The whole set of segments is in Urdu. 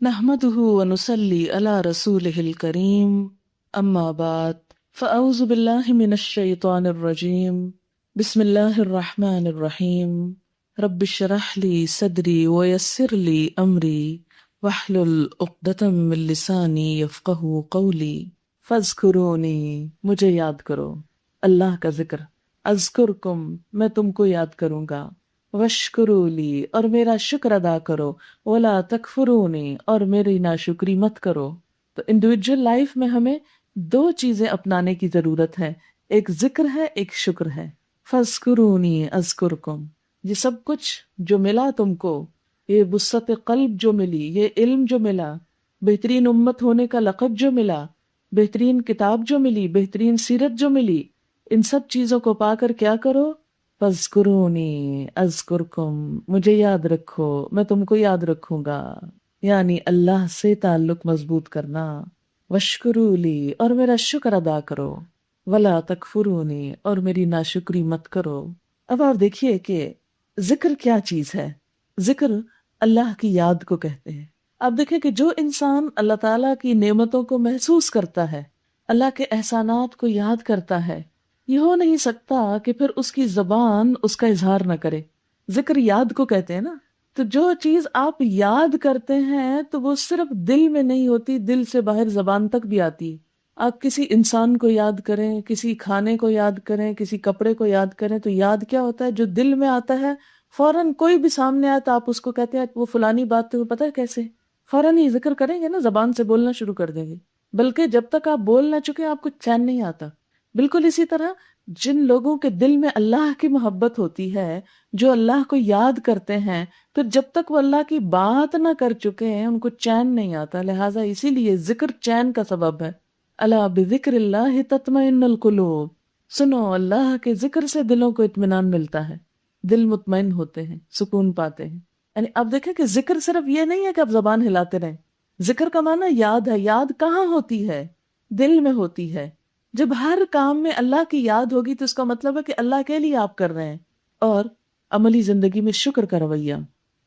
نحمده ونصلي على رسوله الكريم أما بعد فأعوذ بالله من الشيطان الرجيم بسم الله الرحمن الرحيم رب اشرح لي صدري ويسر لي أمري واحلل عقدة من لساني يفقهوا قولي فاذكروني مجھے یاد کرو اللہ کا ذکر اذکرکم میں تم کو یاد کروں گا وشکروا لی اور میرا شکر ادا کرو ولا تکفرونی اور میری ناشکری مت کرو۔ تو انڈیویجول لائف میں ہمیں دو چیزیں اپنانے کی ضرورت ہے، ایک ذکر ہے، ایک شکر ہے۔ فاذکرونی اذکرکم، یہ سب کچھ جو ملا تم کو، یہ وسعت قلب جو ملی، یہ علم جو ملا، بہترین امت ہونے کا لقب جو ملا، بہترین کتاب جو ملی، بہترین سیرت جو ملی، ان سب چیزوں کو پا کر کیا کرو؟ فاذکرونی اذکرکم، مجھے یاد رکھو میں تم کو یاد رکھوں گا، یعنی اللہ سے تعلق مضبوط کرنا۔ واشکروا لی اور میرا شکر ادا کرو، ولا تکفرونی اور میری ناشکری مت کرو۔ اب آپ دیکھیے کہ ذکر کیا چیز ہے؟ ذکر اللہ کی یاد کو کہتے ہیں۔ آپ دیکھیں کہ جو انسان اللہ تعالیٰ کی نعمتوں کو محسوس کرتا ہے، اللہ کے احسانات کو یاد کرتا ہے، یہ ہو نہیں سکتا کہ پھر اس کی زبان اس کا اظہار نہ کرے۔ ذکر یاد کو کہتے ہیں نا، تو جو چیز آپ یاد کرتے ہیں تو وہ صرف دل میں نہیں ہوتی، دل سے باہر زبان تک بھی آتی ہے۔ آپ کسی انسان کو یاد کریں، کسی کھانے کو یاد کریں، کسی کپڑے کو یاد کریں، تو یاد کیا ہوتا ہے؟ جو دل میں آتا ہے فوراً، کوئی بھی سامنے آیا تو آپ اس کو کہتے ہیں وہ فلانی بات، تو پتہ ہے کیسے فوراً ہی ذکر کریں گے نا، زبان سے بولنا شروع کر دیں گے، بلکہ جب تک آپ بول نہ چکے آپ کو چین نہیں آتا۔ بالکل اسی طرح جن لوگوں کے دل میں اللہ کی محبت ہوتی ہے، جو اللہ کو یاد کرتے ہیں، پھر جب تک وہ اللہ کی بات نہ کر چکے ہیں ان کو چین نہیں آتا۔ لہٰذا اسی لیے ذکر چین کا سبب ہے۔ الا بذکر اللہ تطمئن القلوب، سنو اللہ کے ذکر سے دلوں کو اطمینان ملتا ہے، دل مطمئن ہوتے ہیں، سکون پاتے ہیں۔ یعنی آپ دیکھیں کہ ذکر صرف یہ نہیں ہے کہ آپ زبان ہلاتے رہیں، ذکر کا معنی یاد ہے۔ یاد کہاں ہوتی ہے؟ دل میں ہوتی ہے۔ جب ہر کام میں اللہ کی یاد ہوگی تو اس کا مطلب ہے کہ اللہ کے لیے آپ کر رہے ہیں۔ اور عملی زندگی میں شکر کا رویہ،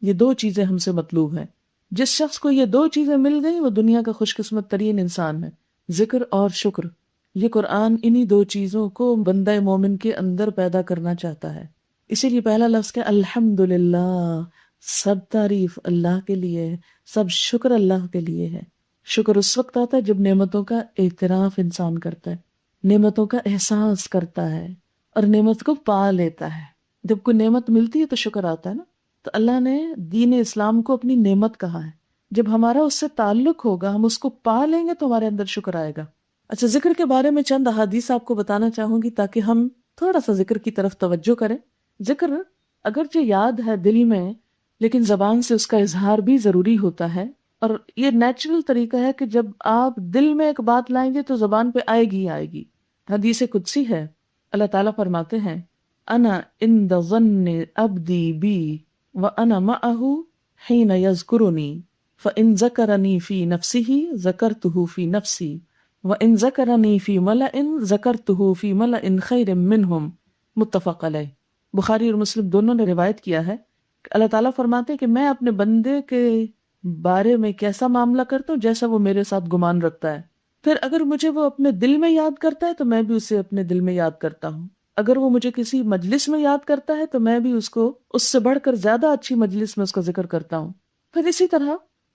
یہ دو چیزیں ہم سے مطلوب ہیں۔ جس شخص کو یہ دو چیزیں مل گئی وہ دنیا کا خوش قسمت ترین انسان ہے، ذکر اور شکر۔ یہ قرآن انہی دو چیزوں کو بندہ مومن کے اندر پیدا کرنا چاہتا ہے۔ اسی لیے پہلا لفظ کہ الحمدللہ، سب تعریف اللہ کے لیے ہے، سب شکر اللہ کے لیے ہے۔ شکر اس وقت آتا ہے جب نعمتوں کا اعتراف انسان کرتا ہے، نعمتوں کا احساس کرتا ہے اور نعمت کو پا لیتا ہے۔ جب کوئی نعمت ملتی ہے تو شکر آتا ہے نا۔ تو اللہ نے دین اسلام کو اپنی نعمت کہا ہے۔ جب ہمارا اس سے تعلق ہوگا، ہم اس کو پا لیں گے تو ہمارے اندر شکر آئے گا۔ اچھا، ذکر کے بارے میں چند احادیث آپ کو بتانا چاہوں گی تاکہ ہم تھوڑا سا ذکر کی طرف توجہ کریں۔ ذکر اگرچہ یاد ہے دل میں، لیکن زبان سے اس کا اظہار بھی ضروری ہوتا ہے، اور یہ نیچرل طریقہ ہے کہ جب آپ دل میں ایک بات لائیں گے تو زبان پہ آئے گی آئے گی۔ حدیث قدسی ہے، اللہ تعالیٰ فرماتے ہیں انا عند ظن عبدی بی وانا معہ حین یذکرنی فان ذکرنی فی نفسہ ذکرتہ فی نفسی وان ذکرنی فی ملأ ذکرتہ فی ملأ خیر منہم، متفق علیہ۔ بخاری اور مسلم دونوں نے روایت کیا ہے کہ اللہ تعالیٰ فرماتے ہیں کہ میں اپنے بندے کے بارے میں کیسا معاملہ کرتا ہوں جیسا وہ میرے ساتھ گمان رکھتا ہے، پھر اگر مجھے وہ اپنے دل میں یاد کرتا ہے تو میں بھی اسے اپنے دل میں یاد کرتا ہوں، اگر وہ مجھے کسی مجلس میں یاد کرتا ہے تو میں بھی اس کو اس سے بڑھ کر زیادہ اچھی مجلس میں اس کا ذکر کرتا ہوں۔ پھر اسی طرح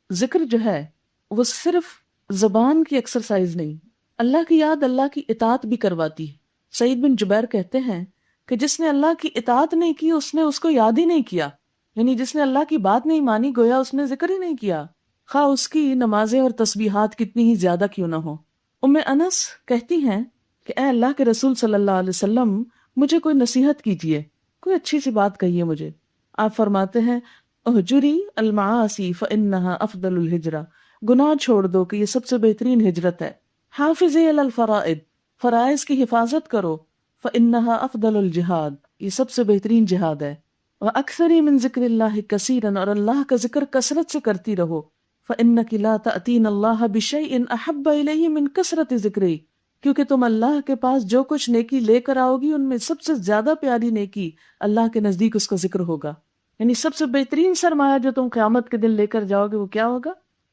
ذکر جو ہے وہ صرف زبان کی ایکسرسائز نہیں، اللہ کی یاد اللہ کی اطاعت بھی کرواتی ہے۔ سعید بن جبیر کہتے ہیں کہ جس نے اللہ کی اطاعت نہیں کی اس نے اس کو یاد ہی نہیں کیا، یعنی جس نے اللہ کی بات نہیں مانی گویا اس نے ذکر ہی نہیں کیا، خواہ اس کی نمازیں اور تسبیحات کتنی ہی زیادہ کیوں نہ ہو۔ ام انس کہتی ہیں کہ اے اللہ کے رسول صلی اللہ علیہ وسلم، مجھے کوئی نصیحت کیجیے، کوئی اچھی سی بات کہیے مجھے۔ آپ فرماتے ہیں اہجری المعاصی فانہا افضل الہجرہ، گناہ چھوڑ دو کہ یہ سب سے بہترین ہجرت ہے۔ حافظی علی الفرائض، فرائض کی حفاظت کرو، فانہا افضل الجہاد، یہ سب سے بہترین جہاد ہے۔ واکثری من ذکر اللہ کثیرا، اور اللہ کا ذکر کثرت سے کرتی رہو۔ فإنک لا تأتین اللہ بشیء احب الیہ من کثرت ذکری، کیونکہ تم اللہ کے پاس جو کچھ نیکی لے کر آؤ گی ان میں سب سے زیادہ پیاری نیکی اللہ کے نزدیک اس کا ذکر ہوگا۔ یعنی سب سے بہترین سرمایہ جو تم قیامت کے دن لے کر جاؤ گے وہ کیا ہوگا؟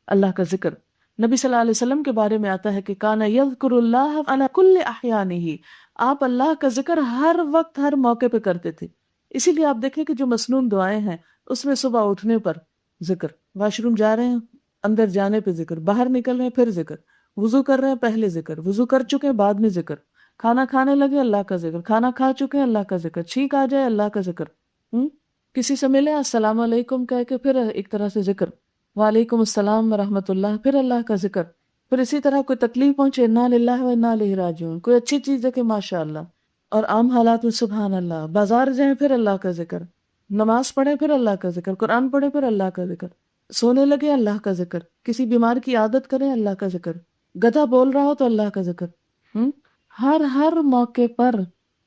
اللہ کا ذکر. نبی صلی اللہ علیہ وسلم کے بارے میں آتا ہے کہ کان یذکر اللہ علی کل احیانہ، آپ اللہ کا ذکر ہر وقت ہر موقع پہ کرتے تھے. اسی لیے آپ دیکھیں کہ جو مسنون دعائیں ہیں اس میں صبح اٹھنے پر ذکر، واش روم جا رہے ہیں اندر جانے پہ ذکر، باہر نکل رہے ہیں پھر ذکر، وضو کر رہے ہیں پہلے ذکر، وضو کر چکے ہیں بعد میں ذکر، کھانا کھانے لگے اللہ کا ذکر، کھانا کھا چکے ہیں اللہ کا ذکر، چھینک آ جائے اللہ کا ذکر، کسی سے ملے السلام علیکم کہہ کے پھر ایک طرح سے ذکر، وعلیکم السلام ورحمۃ اللہ، پھر اللہ کا ذکر. پھر اسی طرح کوئی تکلیف پہنچے انا للہ و انا الیہ راجعون، کوئی اچھی چیز دیکھے ماشاء اللہ، اور عام حالات میں سبحان اللہ، بازار جائیں پھر اللہ کا ذکر، نماز پڑھیں پھر اللہ کا ذکر، قرآن پڑھیں پھر اللہ کا ذکر، سونے لگے اللہ کا ذکر، کسی بیمار کی عادت کریں اللہ کا ذکر، گدھا بول رہا ہو تو اللہ کا ذکر، ہر موقع پر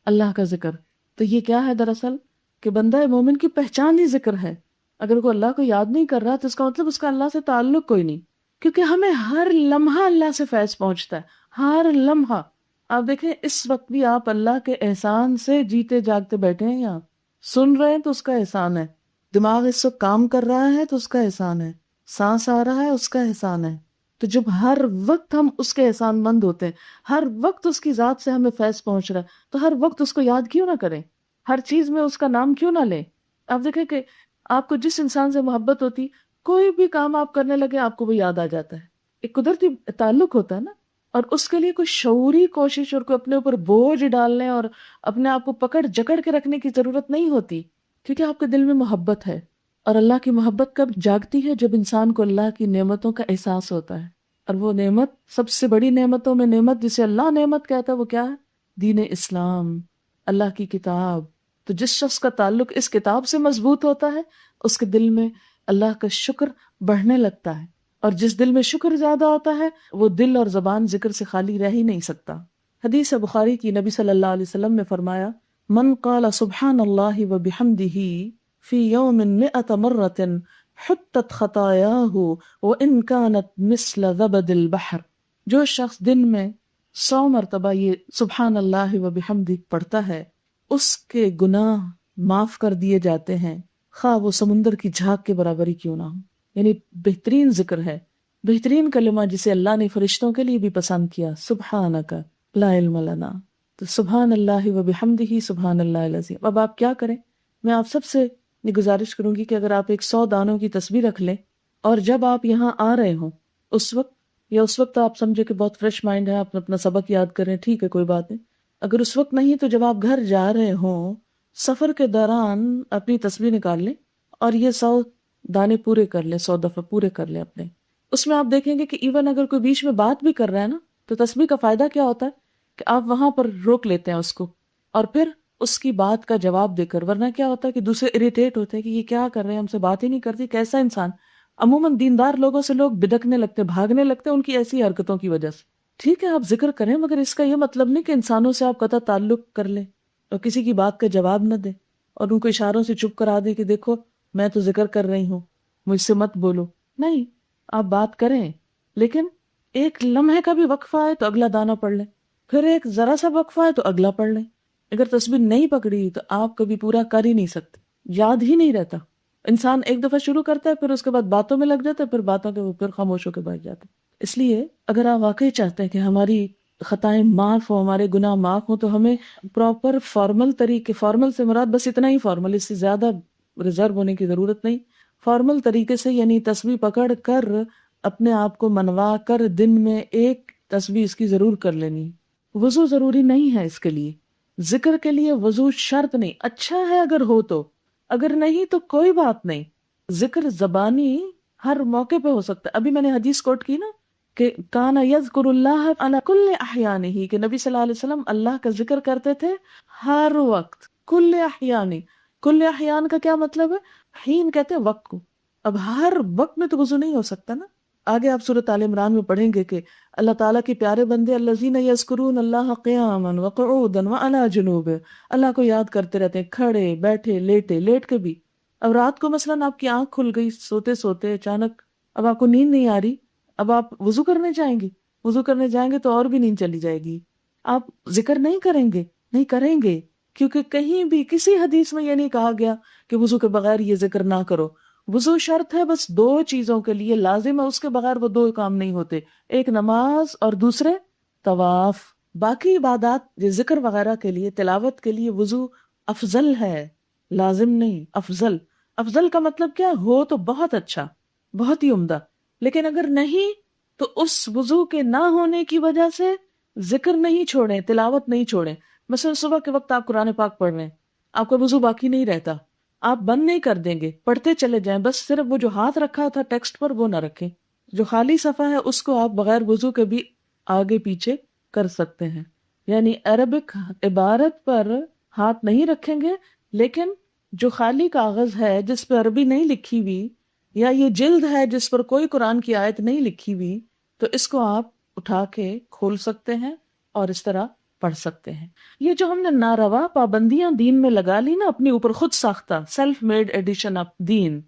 اللہ کا ذکر. تو یہ کیا ہے دراصل کہ بندہ مومن کی پہچان ہی ذکر ہے. اگر کوئی اللہ کو یاد نہیں کر رہا تو اس کا مطلب اس کا اللہ سے تعلق کوئی نہیں، کیونکہ ہمیں ہر لمحہ اللہ سے فیض پہنچتا ہے، ہر لمحہ. آپ دیکھیں اس وقت بھی آپ اللہ کے احسان سے جیتے جاگتے بیٹھے ہیں، یہاں سن رہے ہیں تو اس کا احسان ہے، دماغ اس وقت کام کر رہا ہے تو اس کا احسان ہے، سانس آ رہا ہے اس کا احسان ہے. تو جب ہر وقت ہم اس کے احسان مند ہوتے ہیں، ہر وقت اس کی ذات سے ہمیں فیض پہنچ رہا ہے، تو ہر وقت اس کو یاد کیوں نہ کریں، ہر چیز میں اس کا نام کیوں نہ لیں. آپ دیکھیں کہ آپ کو جس انسان سے محبت ہوتی، کوئی بھی کام آپ کرنے لگے آپ کو وہ یاد آ جاتا ہے. ایک قدرتی تعلق ہوتا ہے نا، اور اس کے لیے کوئی شعوری کوشش اور کوئی اپنے اوپر بوجھ ڈالنے اور اپنے آپ کو پکڑ جکڑ کے رکھنے کی ضرورت نہیں ہوتی، کیونکہ آپ کے دل میں محبت ہے. اور اللہ کی محبت کب جاگتی ہے؟ جب انسان کو اللہ کی نعمتوں کا احساس ہوتا ہے. اور وہ نعمت سب سے بڑی نعمتوں میں نعمت جسے اللہ نعمت کہتا ہے وہ کیا ہے؟ دین اسلام، اللہ کی کتاب. تو جس شخص کا تعلق اس کتاب سے مضبوط ہوتا ہے اس کے دل میں اللہ کا شکر بڑھنے لگتا ہے، اور جس دل میں شکر زیادہ ہوتا ہے وہ دل اور زبان ذکر سے خالی رہ ہی نہیں سکتا. حدیث بخاری کی، نبی صلی اللہ علیہ وسلم نے فرمایا من قال سبحان اللہ وبحمدہ فی یوم 100 مرۃ حطت خطایاہ وان کانت مثل زبد البحر. جو شخص دن میں 100 مرتبہ یہ سبحان اللہ وبحمدہ پڑھتا ہے اس کے گناہ معاف کر دیے جاتے ہیں، خواہ وہ سمندر کی جھاگ کے برابر ہی کیوں نہ ہو. یعنی بہترین ذکر ہے، بہترین کلمہ جسے اللہ نے فرشتوں کے لیے بھی پسند کیا، سبحانک لا علم لنا. تو سبحان اللہ وبحمدہ سبحان اللہ العظیم. اب آپ کیا کریں؟ میں آپ سب سے یہ گزارش کروں گی کہ اگر آپ ایک 100 دانوں کی تسبیح رکھ لیں، اور جب آپ یہاں آ رہے ہوں اس وقت، یا اس وقت آپ سمجھے کہ بہت فریش مائنڈ ہے، آپ اپنا سبق یاد کریں، ٹھیک ہے کوئی بات نہیں. اگر اس وقت نہیں تو جب آپ گھر جا رہے ہوں سفر کے دوران اپنی تسبیح نکال لیں اور یہ 100 دانے پورے کر لیں، 100 دفعہ پورے کر لیں اپنے. اس میں آپ دیکھیں گے کہ ایون اگر کوئی بیچ میں بات بھی کر رہا ہے نا تو تسبیح کا فائدہ کیا ہوتا ہے کہ آپ وہاں پر روک لیتے ہیں اس کو، اور پھر اس کی بات کا جواب دے کر. ورنہ کیا ہوتا ہے کہ دوسرے اریٹیٹ ہوتے ہیں کہ یہ کیا کر رہے ہیں، ہم سے بات ہی نہیں کرتی، کیسا انسان. عموماً دیندار لوگوں سے لوگ بدکنے لگتے، بھاگنے لگتے ان کی ایسی حرکتوں کی وجہ سے. ٹھیک ہے آپ ذکر کریں، مگر اس کا یہ مطلب نہیں کہ انسانوں سے آپ قطع تعلق کر لیں اور کسی کی بات کا جواب نہ دیں اور ان کو اشاروں سے چپ کرا دیں کہ دیکھو میں تو ذکر کر رہی ہوں، مجھ سے مت بولو. نہیں، آپ بات کریں، لیکن ایک لمحے کا بھی وقفہ ہے تو اگلا دانہ پڑھ لیں، پھر ایک ذرا سا وقفہ ہے تو اگلا پڑھ لیں. اگر تسبیح نہیں پکڑی تو آپ کبھی پورا کر ہی نہیں سکتے، یاد ہی نہیں رہتا. انسان ایک دفعہ شروع کرتا ہے پھر اس کے بعد باتوں میں لگ جاتا ہے، پھر باتوں کے پھر خاموش ہو کے بیٹھ جاتا ہے. اس لیے اگر آپ واقعی چاہتے ہیں کہ ہماری خطائیں معاف ہوں، ہمارے گناہ معاف ہوں، تو ہمیں پراپر فارمل طریقے، فارمل سے مراد بس اتنا ہی فارمل، اس سے زیادہ ریزرو ہونے کی ضرورت نہیں، فارمل طریقے سے یعنی تسبیح پکڑ کر اپنے آپ کو منوا کر دن میں ایک تسبیح اس کی ضرور کر لینی. وضو ضروری نہیں ہے اس کے لیے، ذکر کے لیے وضو شرط نہیں. اچھا ہے اگر ہو تو، اگر نہیں تو کوئی بات نہیں. ذکر زبانی ہر موقع پہ ہو سکتا ہے. ابھی میں نے حدیث کوٹ کی نا کہ کان یذکر اللہ علی کل احیانہ، کہ نبی صلی اللہ علیہ وسلم اللہ کا ذکر کرتے تھے ہر وقت. کل احیان، کل احیان کا کیا مطلب ہے؟ حین کہتے ہیں وقت کو. اب ہر وقت میں تو وضو نہیں ہو سکتا نا. آگے آپ سورۃ آل عمران میں پڑھیں گے کہ اللہ تعالیٰ کے پیارے بندے الذین یذکرون اللہ قیاما وقعودا وعلی جنوب، اللہ کو یاد کرتے رہتے ہیں کھڑے بیٹھے لیٹے، لیٹ کے بھی. اب رات کو مثلاً آپ کی آنکھ کھل گئی سوتے سوتے اچانک، اب آپ کو نیند نہیں آ رہی، اب آپ وضو کرنے جائیں گے، وضو کرنے جائیں گے تو اور بھی نیند چلی جائے گی. آپ ذکر نہیں کریں گے، نہیں کریں گے، کیونکہ کہیں بھی کسی حدیث میں یہ نہیں کہا گیا کہ وضو کے بغیر یہ ذکر نہ کرو. وضو شرط ہے بس دو چیزوں کے لیے، لازم ہے، اس کے بغیر وہ دو کام نہیں ہوتے، ایک نماز اور دوسرے طواف۔ باقی عبادات ذکر وغیرہ کے لیے، تلاوت کے لیے وضو افضل ہے، لازم نہیں، افضل۔ افضل کا مطلب کیا ہو تو بہت اچھا، بہت ہی عمدہ، لیکن اگر نہیں تو اس وضو کے نہ ہونے کی وجہ سے ذکر نہیں چھوڑیں، تلاوت نہیں چھوڑیں۔ مثلا صبح کے وقت آپ قرآن پاک پڑھ رہے ہیں، آپ کا وضو باقی نہیں رہتا، آپ بند نہیں کر دیں گے، پڑھتے چلے جائیں، بس صرف وہ جو ہاتھ رکھا تھا ٹیکسٹ پر وہ نہ رکھیں، جو خالی صفحہ ہے اس کو آپ بغیر وضو کے بھی آگے پیچھے کر سکتے ہیں۔ یعنی عربک عبارت پر ہاتھ نہیں رکھیں گے، لیکن جو خالی کاغذ ہے جس پہ عربی نہیں لکھی ہوئی، یا یہ جلد ہے جس پر کوئی قرآن کی آیت نہیں لکھی ہوئی، تو اس کو آپ اٹھا کے کھول سکتے ہیں اور اس طرح پڑھ سکتے ہیں۔ یہ جو ہم نے ناروا پابندیاں دین میں لگا لی نا اپنے اوپر، خود ساختہ سیلف میڈ ایڈیشن آف دین،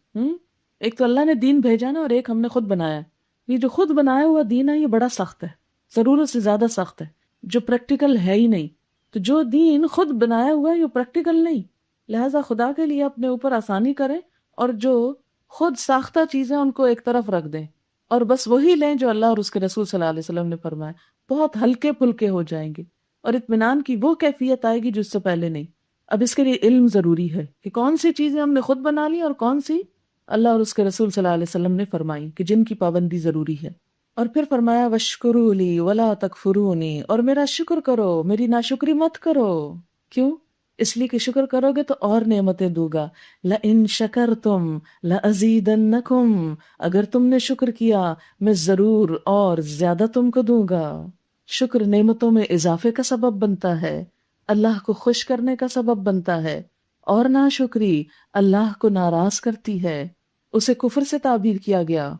ایک تو اللہ نے دین بھیجا نا اور ایک ہم نے خود بنایا۔ یہ جو خود بنایا ہوا دین ہے یہ بڑا سخت ہے، ضرورت سے زیادہ سخت ہے، جو پریکٹیکل ہے ہی نہیں۔ تو جو دین خود بنایا ہوا ہے یہ پریکٹیکل نہیں، لہٰذا خدا کے لیے اپنے اوپر آسانی کریں اور جو خود ساختہ چیزیں ان کو ایک طرف رکھ دیں اور بس وہی لیں جو اللہ اور اس کے رسول صلی اللہ علیہ وسلم نے فرمایا، بہت ہلکے پھلکے ہو جائیں گے اور اطمینان کی وہ کیفیت آئے گی جو اس سے پہلے نہیں۔ اب اس کے لیے علم ضروری ہے کہ کون سی چیزیں ہم نے خود بنا لی اور کون سی اللہ اور اس کے رسول صلی اللہ علیہ وسلم نے فرمائی کہ جن کی پابندی ضروری ہے۔ اور پھر فرمایا وَاشْكُرُوا لِي وَلَا تَكْفُرُونِي، اور میرا شکر کرو، میری ناشکری مت کرو۔ کیوں؟ اس لیے کہ شکر کرو گے تو اور نعمتیں دوں گا۔ لَإِن شَكَرْتُمْ لَأَزِيدَنَّكُمْ، اگر تم نے شکر کیا میں ضرور اور زیادہ تم کو دوں گا۔ شکر نعمتوں میں اضافے کا سبب بنتا ہے، اللہ کو خوش کرنے کا سبب بنتا ہے، اور ناشکری اللہ کو ناراض کرتی ہے، اسے کفر سے تعبیر کیا گیا۔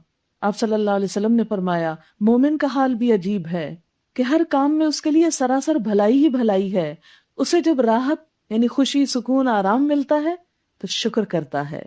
آپ صلی اللہ علیہ وسلم نے فرمایا مومن کا حال بھی عجیب ہے کہ ہر کام میں اس کے لیے سراسر بھلائی ہی بھلائی ہے، اسے جب راحت یعنی خوشی، سکون، آرام ملتا ہے تو شکر کرتا ہے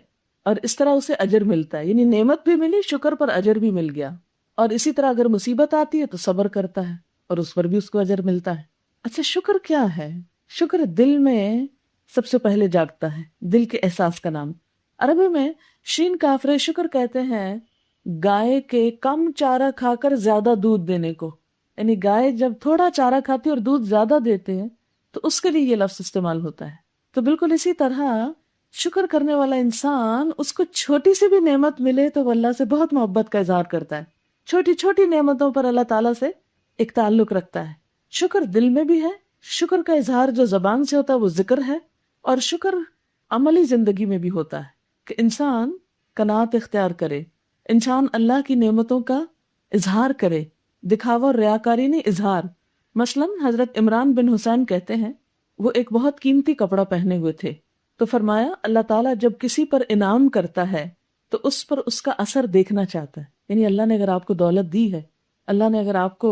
اور اس طرح اسے اجر ملتا ہے، یعنی نعمت بھی ملی، شکر پر اجر بھی مل گیا۔ اور اسی طرح اگر مصیبت آتی ہے تو صبر کرتا ہے اور اس پر بھی اس کو اجر ملتا ہے۔ اچھا شکر کیا ہے؟ شکر دل میں سب سے پہلے جاگتا ہے، دل کے احساس کا نام۔ عربی میں شین کافر شکر کہتے ہیں گائے کے کم چارہ کھا کر زیادہ دودھ دینے کو، یعنی گائے جب تھوڑا چارہ کھاتی اور دودھ زیادہ دیتے ہیں تو اس کے لیے یہ لفظ استعمال ہوتا ہے۔ تو بالکل اسی طرح شکر کرنے والا انسان، اس کو چھوٹی سی بھی نعمت ملے تو وہ اللہ سے بہت محبت کا اظہار کرتا ہے، چھوٹی چھوٹی نعمتوں پر اللہ تعالیٰ سے ایک تعلق رکھتا ہے۔ شکر دل میں بھی ہے، شکر کا اظہار جو زبان سے ہوتا ہے وہ ذکر ہے، اور شکر عملی زندگی میں بھی ہوتا ہے کہ انسان قناعت اختیار کرے، انسان اللہ کی نعمتوں کا اظہار کرے، دکھاوا اور ریاکاری نہیں، اظہار۔ مثلا حضرت عمران بن حسین کہتے ہیں وہ ایک بہت قیمتی کپڑا پہنے ہوئے تھے، تو فرمایا اللہ تعالیٰ جب کسی پر انعام کرتا ہے تو اس پر اس کا اثر دیکھنا چاہتا ہے، یعنی اللہ نے اگر آپ کو دولت دی ہے، اللہ نے اگر آپ کو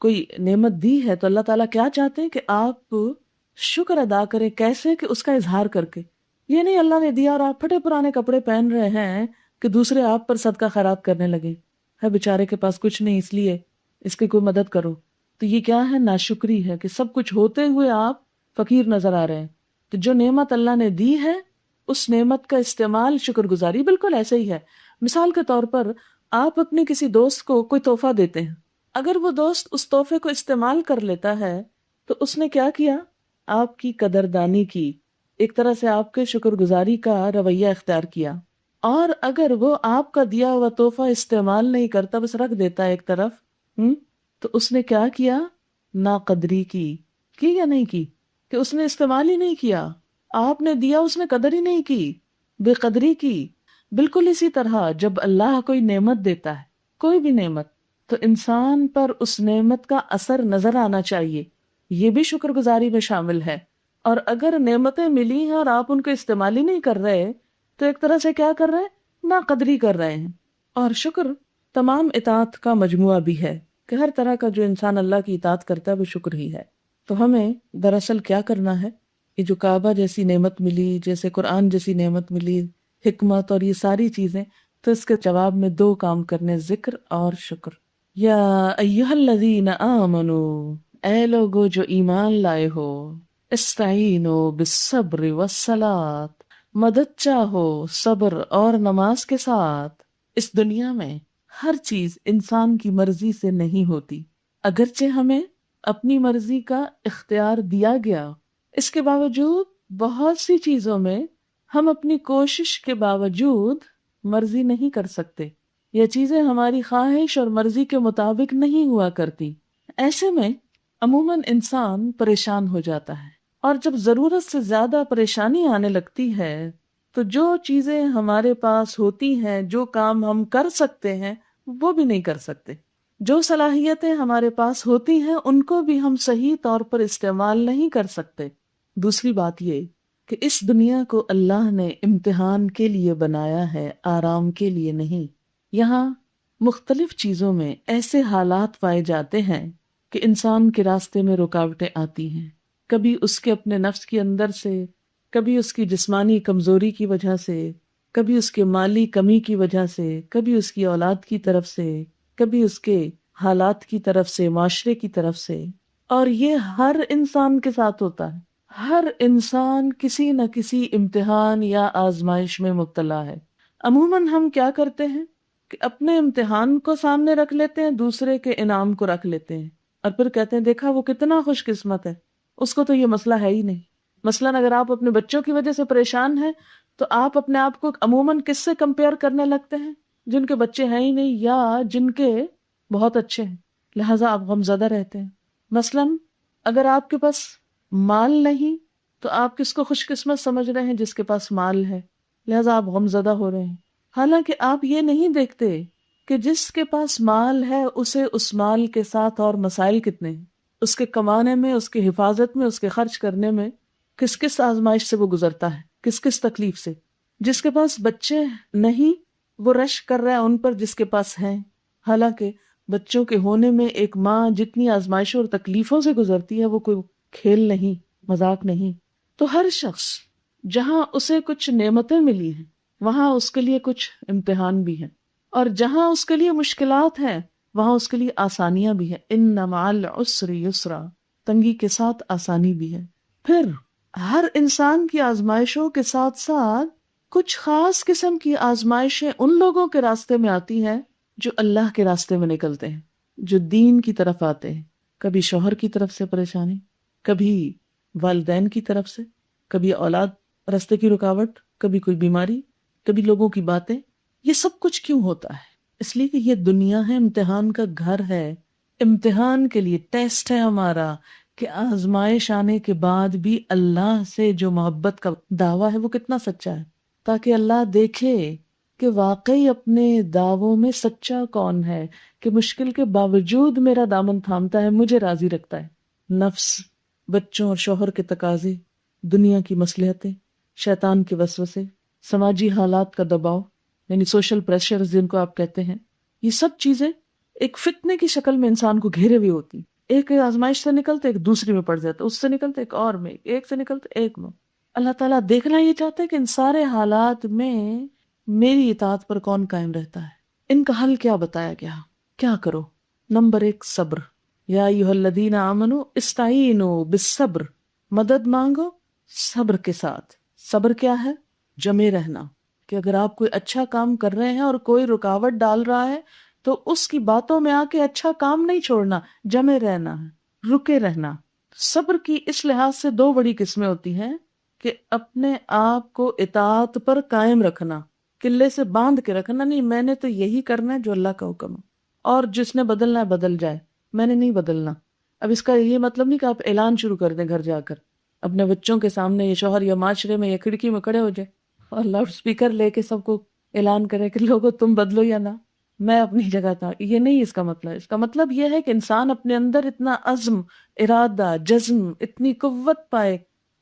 کوئی نعمت دی ہے تو اللہ تعالیٰ کیا چاہتے ہیں کہ آپ شکر ادا کریں، کیسے کہ اس کا اظہار کر کے۔ یہ نہیں اللہ نے دیا اور آپ پھٹے پرانے کپڑے پہن رہے ہیں کہ دوسرے آپ پر صدقہ خیرات کرنے لگے، ہے بیچارے کے پاس کچھ نہیں اس لیے اس کی کوئی مدد کرو، تو یہ کیا ہے؟ ناشکری ہے کہ سب کچھ ہوتے ہوئے آپ فقیر نظر آ رہے ہیں۔ تو جو نعمت اللہ نے دی ہے اس نعمت کا استعمال شکر گزاری بالکل ایسے ہی ہے۔ مثال کے طور پر آپ اپنے کسی دوست کو کوئی تحفہ دیتے ہیں، اگر وہ دوست اس تحفے کو استعمال کر لیتا ہے تو اس نے کیا کیا؟ آپ کی قدردانی کی، ایک طرح سے آپ کے شکر گزاری کا رویہ اختیار کیا۔ اور اگر وہ آپ کا دیا ہوا تحفہ استعمال نہیں کرتا، بس رکھ دیتا ہے ایک طرف، تو اس نے کیا کیا؟ ناقدری کی یا نہیں کی؟ کہ اس نے استعمال ہی نہیں کیا، آپ نے دیا اس نے قدر ہی نہیں کی، بے قدری کی۔ بالکل اسی طرح جب اللہ کوئی نعمت دیتا ہے، کوئی بھی نعمت، تو انسان پر اس نعمت کا اثر نظر آنا چاہیے، یہ بھی شکر گزاری میں شامل ہے۔ اور اگر نعمتیں ملی ہیں اور آپ ان کو استعمال ہی نہیں کر رہے تو ایک طرح سے کیا کر رہے ہیں؟ ناقدری کر رہے ہیں۔ اور شکر تمام اطاعت کا مجموعہ بھی ہے کہ ہر طرح کا جو انسان اللہ کی اطاعت کرتا ہے وہ شکر ہی ہے۔ تو ہمیں دراصل کیا کرنا ہے؟ یہ جو کعبہ جیسی نعمت ملی، جیسے قرآن جیسی نعمت ملی، حکمت اور یہ ساری چیزیں، تو اس کے جواب میں دو کام کرنے، ذکر اور شکر۔ یا ایہا الذین آمنو، اے لوگو جو ایمان لائے ہو، استعینوا بالصبر والصلاۃ، مدد چاہو صبر اور نماز کے ساتھ۔ اس دنیا میں ہر چیز انسان کی مرضی سے نہیں ہوتی، اگرچہ ہمیں اپنی مرضی کا اختیار دیا گیا، اس کے باوجود بہت سی چیزوں میں ہم اپنی کوشش کے باوجود مرضی نہیں کر سکتے۔ یہ چیزیں ہماری خواہش اور مرضی کے مطابق نہیں ہوا کرتی۔ ایسے میں عموماً انسان پریشان ہو جاتا ہے، اور جب ضرورت سے زیادہ پریشانی آنے لگتی ہے تو جو چیزیں ہمارے پاس ہوتی ہیں، جو کام ہم کر سکتے ہیں، وہ بھی نہیں کر سکتے۔ جو صلاحیتیں ہمارے پاس ہوتی ہیں ان کو بھی ہم صحیح طور پر استعمال نہیں کر سکتے۔ دوسری بات یہ کہ اس دنیا کو اللہ نے امتحان کے لیے بنایا ہے، آرام کے لیے نہیں۔ یہاں مختلف چیزوں میں ایسے حالات پائے جاتے ہیں کہ انسان کے راستے میں رکاوٹیں آتی ہیں، کبھی اس کے اپنے نفس کے اندر سے، کبھی اس کی جسمانی کمزوری کی وجہ سے، کبھی اس کے مالی کمی کی وجہ سے، کبھی اس کی اولاد کی طرف سے، کبھی اس کے حالات کی طرف سے، معاشرے کی طرف سے، اور یہ ہر انسان کے ساتھ ہوتا ہے۔ ہر انسان کسی نہ کسی امتحان یا آزمائش میں مبتلا ہے۔ عموماً ہم کیا کرتے ہیں کہ اپنے امتحان کو سامنے رکھ لیتے ہیں، دوسرے کے انعام کو رکھ لیتے ہیں، اور پھر کہتے ہیں دیکھا وہ کتنا خوش قسمت ہے، اس کو تو یہ مسئلہ ہے ہی نہیں۔ مثلاً اگر آپ اپنے بچوں کی وجہ سے پریشان ہیں تو آپ اپنے آپ کو عموماً کس سے کمپیئر کرنے لگتے ہیں؟ جن کے بچے ہیں ہی نہیں یا جن کے بہت اچھے ہیں، لہٰذا آپ غمزدہ رہتے ہیں۔ مثلاً اگر آپ کے پاس مال نہیں تو آپ کس کو خوش قسمت سمجھ رہے ہیں؟ جس کے پاس مال ہے، لہٰذا آپ غمزدہ ہو رہے ہیں۔ حالانکہ آپ یہ نہیں دیکھتے کہ جس کے پاس مال ہے اسے اس مال کے ساتھ اور مسائل کتنے ہیں، اس کے کمانے میں، اس کے حفاظت میں، اس کے خرچ کرنے میں کس کس آزمائش سے وہ گزرتا ہے، کس کس تکلیف سے۔ جس کے پاس بچے نہیں وہ رش کر رہا ہے ان پر جس کے پاس ہیں، حالانکہ بچوں کے ہونے میں ایک ماں جتنی آزمائشوں اور تکلیفوں سے گزرتی ہے وہ کوئی کھیل نہیں، مذاق نہیں۔ تو ہر شخص جہاں اسے کچھ نعمتیں ملی ہیں وہاں اس کے لیے کچھ امتحان بھی ہیں، اور جہاں اس کے لیے مشکلات ہیں وہاں اس کے لیے آسانیاں بھی ہیں۔ ان مع العسر یسرا، تنگی کے ساتھ آسانی بھی ہے۔ پھر ہر انسان کی آزمائشوں کے ساتھ ساتھ کچھ خاص قسم کی آزمائشیں ان لوگوں کے راستے میں آتی ہیں جو اللہ کے راستے میں نکلتے ہیں، جو دین کی طرف آتے ہیں۔ کبھی شوہر کی طرف سے پریشانی، کبھی والدین کی طرف سے، کبھی اولاد راستے کی رکاوٹ، کبھی کوئی بیماری، کبھی لوگوں کی باتیں۔ یہ سب کچھ کیوں ہوتا ہے؟ اس لیے کہ یہ دنیا ہے، امتحان کا گھر ہے۔ امتحان کے لیے ٹیسٹ ہے ہمارا کہ آزمائش آنے کے بعد بھی اللہ سے جو محبت کا دعویٰ ہے وہ کتنا سچا ہے، تاکہ اللہ دیکھے کہ واقعی اپنے دعووں میں سچا کون ہے، کہ مشکل کے باوجود میرا دامن تھامتا ہے، مجھے راضی رکھتا ہے۔ نفس، بچوں اور شوہر کے تقاضے، دنیا کی مصلحتیں، شیطان کے وسوسے، سماجی حالات کا دباؤ یعنی سوشل پریشر جن کو آپ کہتے ہیں، یہ سب چیزیں ایک فتنے کی شکل میں انسان کو گھیرے ہوئے ہوتی۔ ایک آزمائش سے نکلتے ایک دوسری میں پڑ جاتا، اس سے نکلتے ایک اور میں، ایک سے نکلتے ایک میں۔ اللہ تعالیٰ دیکھنا یہ چاہتے ہیں کہ ان سارے حالات میں میری اطاعت پر کون قائم رہتا ہے۔ ان کا حل کیا بتایا گیا؟ کیا کرو؟ نمبر 1، صبر۔ یا ایھا الذین آمنوا استعینوا بالصبر، مدد مانگو صبر کے ساتھ۔ صبر کیا ہے؟ جمے رہنا، کہ اگر آپ کوئی اچھا کام کر رہے ہیں اور کوئی رکاوٹ ڈال رہا ہے تو اس کی باتوں میں آ کے اچھا کام نہیں چھوڑنا، جمے رہنا ہے، رکے رہنا۔ صبر کی اس لحاظ سے 2 بڑی قسمیں ہوتی ہیں کہ اپنے آپ کو اطاعت پر قائم رکھنا، قلعے سے باندھ کے رکھنا، نہیں میں نے تو یہی کرنا ہے جو اللہ کا حکم ہے، اور جس نے بدلنا ہے بدل جائے، میں نے نہیں بدلنا۔ اب اس کا یہ مطلب نہیں کہ آپ اعلان شروع کر دیں گھر جا کر اپنے بچوں کے سامنے، یہ شوہر یا معاشرے میں یا کھڑکی میں کھڑے ہو جائے اور لاؤڈ سپیکر لے کے سب کو اعلان کرے کہ لوگوں تم بدلو یا نہ، میں اپنی جگہ تھا۔ یہ نہیں اس کا مطلب۔ اس کا مطلب یہ ہے کہ انسان اپنے اندر اتنا عزم، ارادہ، جزم، اتنی قوت پائے۔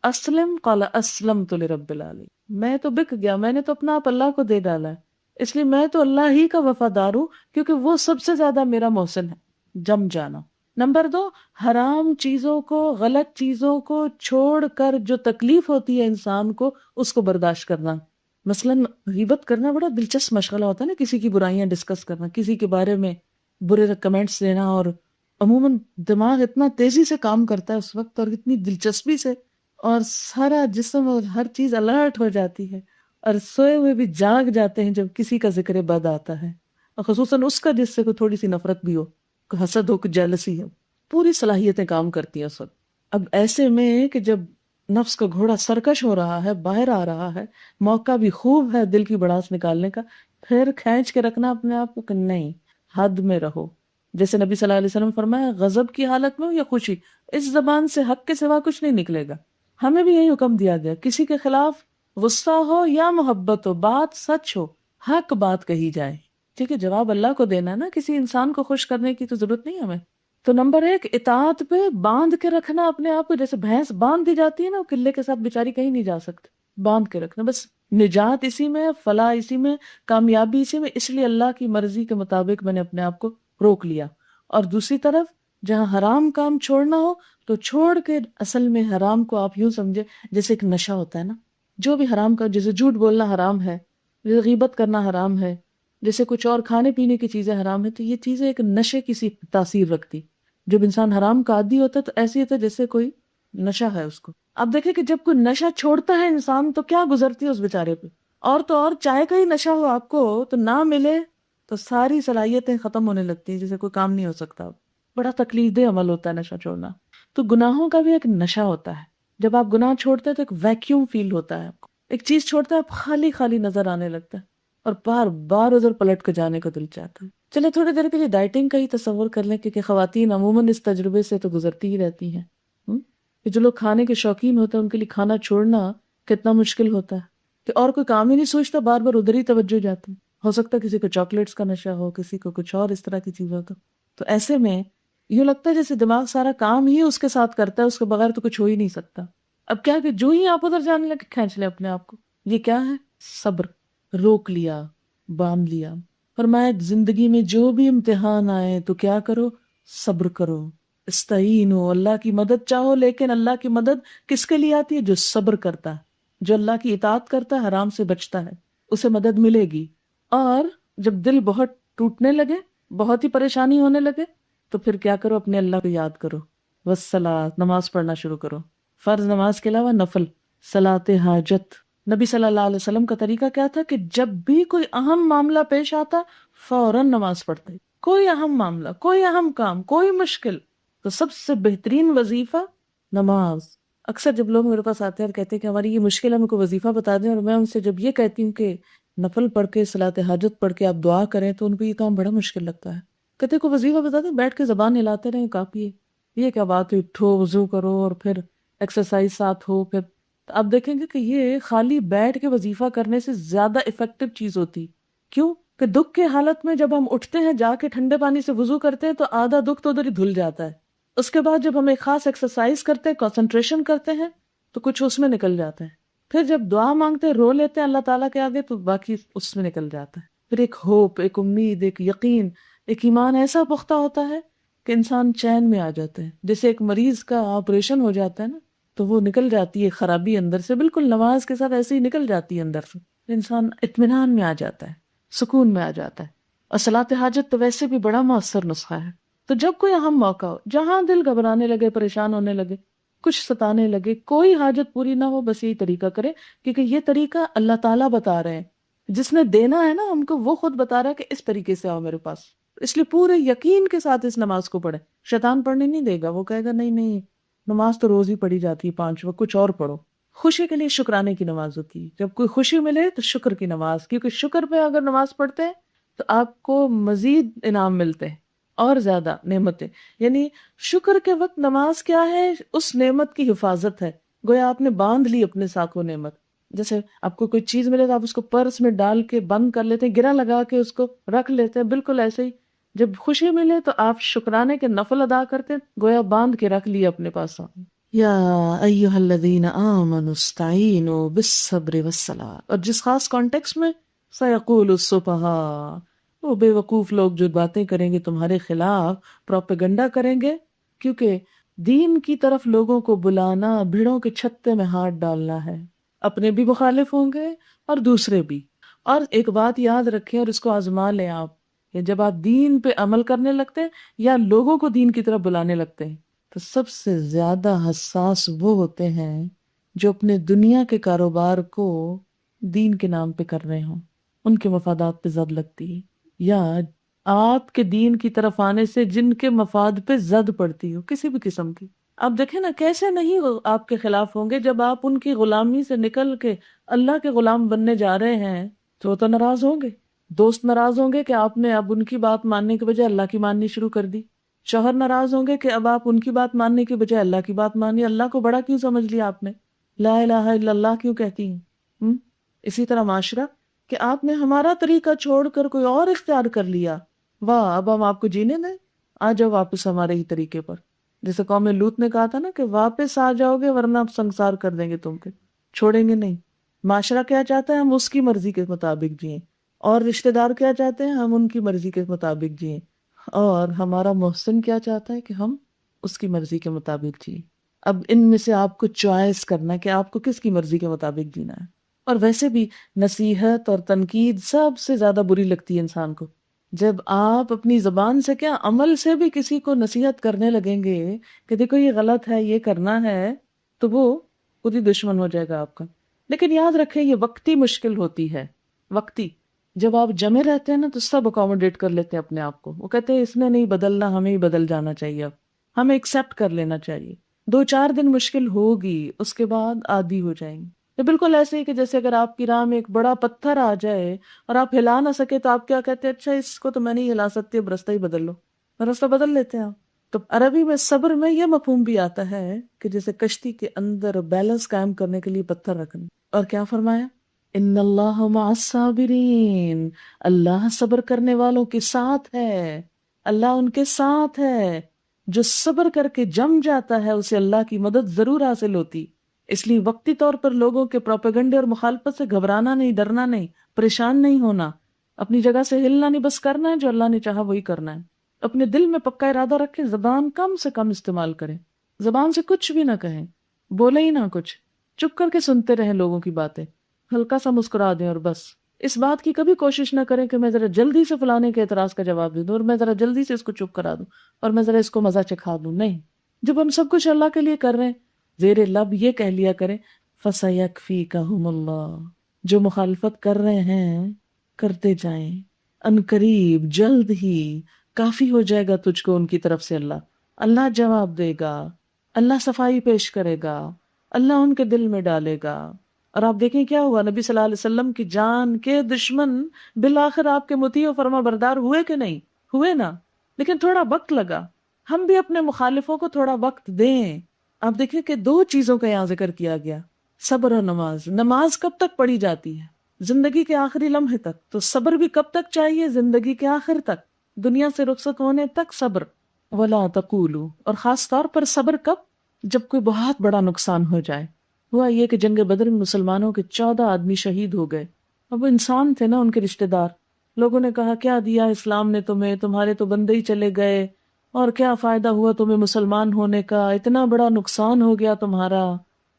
اسلم قال اسلمت لرب العالمین، میں تو بک گیا، میں نے تو اپنا آپ اللہ کو دے ڈالا ہے، اس لیے میں تو اللہ ہی کا وفادار ہوں، کیونکہ وہ سب سے زیادہ میرا محسن ہے۔ جم جانا۔ نمبر 2، حرام چیزوں کو، غلط چیزوں کو چھوڑ کر جو تکلیف ہوتی ہے انسان کو، اس کو برداشت کرنا۔ مثلاً غیبت کرنا بڑا دلچسپ مشغلہ ہوتا ہے نا، کسی کی برائیاں ڈسکس کرنا، کسی کے بارے میں برے کمنٹس دینا، اور عموماً دماغ اتنا تیزی سے کام کرتا ہے اس وقت اور اتنی دلچسپی سے اور سارا جسم اور ہر چیز الرٹ ہو جاتی ہے، اور سوئے ہوئے بھی جاگ جاتے ہیں جب کسی کا ذکر بد آتا ہے، اور خصوصاً اس کا جس سے کوئی تھوڑی سی نفرت بھی ہو، کوئی حسد ہو، کوئی جیلسی ہو، پوری صلاحیتیں کام کرتی ہیں اس وقت۔ اب ایسے میں کہ جب نفس کا گھوڑا سرکش ہو رہا ہے، باہر آ رہا ہے، موقع بھی خوب ہے دل کی بڑاس نکالنے کا، پھر کھینچ کے رکھنا اپنے آپ کو کہ نہیں، حد میں رہو۔ جیسے نبی صلی اللہ علیہ وسلم فرمایا، غضب کی حالت میں ہو یا خوشی، اس زبان سے حق کے سوا کچھ نہیں نکلے گا۔ ہمیں بھی یہی حکم دیا گیا، کسی کے خلاف غصہ ہو یا محبت ہو، بات سچ ہو، حق بات کہی جائے، ٹھیک ہے؟ جواب اللہ کو دینا ہے نا، کسی انسان کو خوش کرنے کی تو ضرورت نہیں ہمیں۔ تو نمبر ایک، اطاعت پہ باندھ کے رکھنا اپنے آپ کو، جیسے بھینس باندھ دی جاتی ہے نا، وہ قلعے کے ساتھ بیچاری کہیں نہیں جا سکتی، باندھ کے رکھنا، بس نجات اسی میں، فلاح اسی میں، کامیابی اسی میں، اس لیے اللہ کی مرضی کے مطابق میں نے اپنے آپ کو روک لیا۔ اور دوسری طرف جہاں حرام کام چھوڑنا ہو تو چھوڑ کے، اصل میں حرام کو آپ یوں سمجھے جیسے ایک نشہ ہوتا ہے نا، جو بھی حرام کا، جیسے جھوٹ بولنا حرام ہے، جیسے غیبت کرنا حرام ہے، جیسے کچھ اور کھانے پینے کی چیزیں حرام ہے، تو یہ چیزیں ایک نشے کی سی تاثیر رکھتی۔ جب انسان حرام کا عادی ہوتا ہے تو ایسی ہوتا ہے جیسے کوئی نشہ ہے اس کو۔ اب دیکھیں کہ جب کوئی نشہ چھوڑتا ہے انسان تو کیا گزرتی ہے اس بیچارے پہ، اور تو اور چائے کا ہی نشہ ہو آپ کو تو نہ ملے تو ساری صلاحیتیں ختم ہونے لگتی ہیں، جیسے کوئی کام نہیں ہو سکتا، بڑا تکلیف دہ عمل ہوتا ہے نشہ چھوڑنا۔ تو گناہوں کا بھی ایک نشہ ہوتا ہے، جب آپ گناہ چھوڑتے ہیں تو ایک ویکیوم فیل ہوتا ہے آپ کو، ایک چیز چھوڑتے ہیں آپ خالی خالی نظر آنے لگتا ہے، اور بار بار ادھر پلٹ کے جانے کا دل چاہتا ہے۔ چلے تھوڑی دیر کے لیے ڈائٹنگ کا ہی تصور کر لیں، کیونکہ خواتین عموماً اس تجربے سے تو گزرتی ہی رہتی ہیں، کہ جو لوگ کھانے کے شوقین ہوتے ہیں ان کے لیے کھانا چھوڑنا کتنا مشکل ہوتا ہے، کہ اور کوئی کام ہی نہیں سوچتا، بار بار ادھر ہی توجہ جاتی ہے۔ ہو سکتا ہے کسی کو چاکلیٹس کا نشہ ہو، کسی کو کچھ اور اس طرح کی چیز ہو، تو ایسے میں یوں لگتا ہے جیسے دماغ سارا کام ہی اس کے ساتھ کرتا ہے، اس کے بغیر تو کچھ ہو ہی نہیں سکتا۔ اب کیا کہ جو ہی آپ ادھر جانے لگے کھینچ لیں اپنے آپ کو، یہ کیا ہے؟ صبر، روک لیا، باندھ لیا۔ فرمایا زندگی میں جو بھی امتحان آئے تو کیا کرو؟ صبر کرو، استعینوا، اللہ کی مدد چاہو، لیکن اللہ کی مدد کس کے لیے آتی ہے؟ جو صبر کرتا ہے، جو اللہ کی اطاعت کرتا ہے، حرام سے بچتا ہے، اسے مدد ملے گی۔ اور جب دل بہت ٹوٹنے لگے، بہت ہی پریشانی ہونے لگے، تو پھر کیا کرو؟ اپنے اللہ کو یاد کرو، والصلاۃ، نماز پڑھنا شروع کرو، فرض نماز کے علاوہ نفل، صلاۃ حاجت۔ نبی صلی اللہ علیہ وسلم کا طریقہ کیا تھا کہ جب بھی کوئی اہم معاملہ پیش آتا فوراً نماز پڑھتے، کوئی اہم معاملہ، کوئی اہم کام، کوئی مشکل، تو سب سے بہترین وظیفہ نماز۔ اکثر جب لوگ میرے پاس آتے ہیں اور کہتے ہیں کہ ہماری یہ مشکل ہے، ہمیں کو وظیفہ بتا دیں، اور میں ان سے جب یہ کہتی ہوں کہ نفل پڑھ کے، صلاۃ حاجت پڑھ کے آپ دعا کریں، تو ان کو یہ کام بڑا مشکل لگتا ہے۔ کہتے کو وظیفہ بتا دیں، بیٹھ کے زبان ہلاتے رہیں کافی ہے، یہ کیا بات ہے، اٹھو وضو کرو اور پھر ایکسرسائز ساتھ ہو، پھر آپ دیکھیں گے کہ یہ خالی بیٹھ کے وظیفہ کرنے سے زیادہ افیکٹو چیز ہوتی۔ کیوں؟ کہ دکھ کے حالت میں جب ہم اٹھتے ہیں، جا کے ٹھنڈے پانی سے وضو کرتے ہیں تو آدھا دکھ تو ادھر ہی دھل جاتا ہے۔ اس کے بعد جب ہم ایک خاص ایکسرسائز کرتے ہیں، کنسنٹریشن کرتے ہیں، تو کچھ اس میں نکل جاتا ہے۔ پھر جب دعا مانگتے ہیں، رو لیتے ہیں اللہ تعالیٰ کے آگے، تو باقی اس میں نکل جاتا ہے۔ پھر ایک ہوپ، ایک امید، ایک یقین، ایک ایمان ایسا پختہ ہوتا ہے کہ انسان چین میں آ جاتا ہے۔ جیسے ایک مریض کا آپریشن ہو جاتا ہے نا، تو وہ نکل جاتی ہے خرابی اندر سے، بالکل نماز کے ساتھ ایسے ہی نکل جاتی ہے اندر سے، انسان اطمینان میں آ جاتا ہے، سکون میں آ جاتا ہے۔ اور صلاۃ حاجت تو ویسے بھی بڑا مؤثر نسخہ ہے۔ تو جب کوئی اہم موقع ہو، جہاں دل گھبرانے لگے، پریشان ہونے لگے، کچھ ستانے لگے، کوئی حاجت پوری نہ ہو، بس یہی طریقہ کرے، کیونکہ یہ طریقہ اللہ تعالیٰ بتا رہے ہیں، جس نے دینا ہے نا ہم کو، وہ خود بتا رہا ہے کہ اس طریقے سے آؤ میرے پاس۔ اس لیے پورے یقین کے ساتھ اس نماز کو پڑھے، شیطان پڑھنے نہیں دے گا، وہ کہے گا نہیں نہیں، نماز تو روز ہی پڑھی جاتی ہے 5 وقت، کچھ اور پڑھو۔ خوشی کے لیے شکرانے کی نماز ہوتی ہے، جب کوئی خوشی ملے تو شکر کی نماز، کیونکہ شکر پہ اگر نماز پڑھتے ہیں تو آپ کو مزید انعام ملتے ہیں اور زیادہ نعمتیں۔ یعنی شکر کے وقت نماز کیا ہے؟ اس نعمت کی حفاظت ہے، گویا آپ نے باندھ لی اپنے ساتھ وہ نعمت۔ جیسے آپ کو کوئی چیز ملے تو آپ اس کو پرس میں ڈال کے بند کر لیتے ہیں، گرہ لگا کے اس کو رکھ لیتے ہیں، بالکل ایسے ہی جب خوشی ملے تو آپ شکرانے کے نفل ادا کرتے ہیں، گویا باندھ کے رکھ لیے اپنے پاس۔ یا ایھا الذین آمنوا استعینوا بالصبر والصلاۃ، اور جس خاص کانٹیکس میں سیقول السفہاء، وہ بے وقوف لوگ جو باتیں کریں گے تمہارے خلاف، پروپیگنڈا کریں گے، کیونکہ دین کی طرف لوگوں کو بلانا بھیڑوں کے چھتے میں ہاتھ ڈالنا ہے، اپنے بھی مخالف ہوں گے اور دوسرے بھی۔ اور ایک بات یاد رکھیں اور اس کو آزما لیں آپ، کہ جب آپ دین پہ عمل کرنے لگتے ہیں یا لوگوں کو دین کی طرف بلانے لگتے ہیں تو سب سے زیادہ حساس وہ ہوتے ہیں جو اپنے دنیا کے کاروبار کو دین کے نام پہ کر رہے ہوں، ان کے مفادات پہ زد لگتی ہے، یا آپ کے دین کی طرف آنے سے جن کے مفاد پہ زد پڑتی ہو کسی بھی قسم کی. آپ دیکھیں نا کیسے نہیں وہ آپ کے خلاف ہوں گے جب آپ ان کی غلامی سے نکل کے اللہ کے غلام بننے جا رہے ہیں. تو وہ تو ناراض ہوں گے، دوست ناراض ہوں گے کہ آپ نے اب ان کی بات ماننے کے بجائے اللہ کی ماننی شروع کر دی، شوہر ناراض ہوں گے کہ اب آپ ان کی بات ماننے کے بجائے اللہ کی بات مانی، اللہ کو بڑا کیوں سمجھ لیا آپ نے، لا الہ الا اللہ کیوں کہتی ہیں. اسی طرح معاشرہ کہ آپ نے ہمارا طریقہ چھوڑ کر کوئی اور اختیار کر لیا، واہ اب ہم آپ کو جینے دیں، آ جاؤ واپس ہمارے ہی طریقے پر. جیسے قوم لوط نے کہا تھا نا کہ واپس آ جاؤ گے ورنہ اب سنسار کر دیں گے تم کے، چھوڑیں گے نہیں. معاشرہ کیا چاہتا ہے؟ ہم اس کی مرضی کے مطابق جئیں، اور رشتہ دار کیا چاہتے ہیں؟ ہم ان کی مرضی کے مطابق جئیں، اور ہمارا محسن کیا چاہتا ہے کہ ہم اس کی مرضی کے مطابق جئیں. اب ان میں سے آپ کو چوائس کرنا ہے کہ آپ کو کس کی مرضی کے مطابق جینا ہے. اور ویسے بھی نصیحت اور تنقید سب سے زیادہ بری لگتی ہے انسان کو. جب آپ اپنی زبان سے کیا عمل سے بھی کسی کو نصیحت کرنے لگیں گے کہ دیکھو یہ غلط ہے، یہ کرنا ہے، تو وہ خود ہی دشمن ہو جائے گا آپ کا. لیکن یاد رکھیں یہ وقتی مشکل ہوتی ہے، وقتی. جب آپ جمے رہتے ہیں نا تو سب اکوموڈیٹ کر لیتے ہیں اپنے آپ کو، وہ کہتے ہیں اس نے نہیں بدلنا، ہمیں ہی بدل جانا چاہیے، اب ہمیں ایکسپٹ کر لینا چاہیے. 2-4 دن مشکل ہوگی، اس کے بعد عادی ہو جائیں گے. یہ بالکل ایسے ہی کہ جیسے اگر آپ کی راہ میں ایک بڑا پتھر آ جائے اور آپ ہلا نہ سکے تو آپ کیا کہتے ہیں؟ اچھا اس کو تو میں نہیں ہلا سکتی، اب رستہ ہی بدل لو. رستہ بدل لیتے ہیں آپ. تو عربی میں صبر میں یہ مفہوم بھی آتا ہے کہ جیسے کشتی کے اندر بیلنس قائم کرنے کے لیے پتھر رکھنا. اور کیا فرمایا؟ ان اللہ مع الصابرین، اللہ صبر کرنے والوں کے ساتھ ہے، اللہ ان کے ساتھ ہے. جو صبر کر کے جم جاتا ہے اسے اللہ کی مدد ضرور حاصل ہوتی. اس لیے وقتی طور پر لوگوں کے پروپیگنڈے اور مخالفت سے گھبرانا نہیں، ڈرنا نہیں، پریشان نہیں ہونا، اپنی جگہ سے ہلنا نہیں، بس کرنا ہے جو اللہ نے چاہا وہی کرنا ہے. اپنے دل میں پکا ارادہ رکھیں، زبان کم سے کم استعمال کریں، زبان سے کچھ بھی نہ کہیں، بولے ہی نہ کچھ، چپ کر کے سنتے رہیں لوگوں کی باتیں، ہلکا سا مسکرا دیں اور بس. اس بات کی کبھی کوشش نہ کریں کہ میں ذرا جلدی سے فلانے کے اعتراض کا جواب دے دوں اور میں ذرا جلدی سے اس کو چپ کرا دوں اور میں ذرا اس کو مزہ چکھا دوں. نہیں، جب ہم سب کچھ اللہ کے لیے کر رہے ہیں زیر لب یہ کہہ لیا کریں فَسَيَكْفِيكَهُمُ اللَّهُ، جو مخالفت کر رہے ہیں کرتے جائیں، ان قریب جلد ہی کافی ہو جائے گا تجھ کو ان کی طرف سے اللہ. اللہ جواب دے گا، اللہ صفائی پیش کرے گا، اللہ ان کے دل میں ڈالے گا. اور آپ دیکھیں کیا ہوا، نبی صلی اللہ علیہ وسلم کی جان کے دشمن بالآخر آپ کے مطیع و فرما بردار ہوئے کہ نہیں ہوئے نا، لیکن تھوڑا وقت لگا. ہم بھی اپنے مخالفوں کو تھوڑا وقت دیں. آپ دیکھیں کہ 2 چیزوں کا یہاں ذکر کیا گیا، صبر اور نماز. نماز کب تک پڑھی جاتی ہے؟ زندگی کے آخری لمحے تک. تو صبر بھی کب تک چاہیے؟ زندگی کے آخر تک، دنیا سے رخصت ہونے تک صبر. وَلَا تَقُولُوا، اور خاص طور پر صبر کب؟ جب کوئی بہت بڑا نقصان ہو جائے. ہوا یہ کہ جنگ بدر میں مسلمانوں کے 14 آدمی شہید ہو گئے. اب وہ انسان تھے نا، ان کے رشتہ دار. لوگوں نے کہا کیا دیا اسلام نے تمہیں، تمہارے تو بندے ہی چلے گئے، اور کیا فائدہ ہوا تمہیں مسلمان ہونے کا، اتنا بڑا نقصان ہو گیا تمہارا.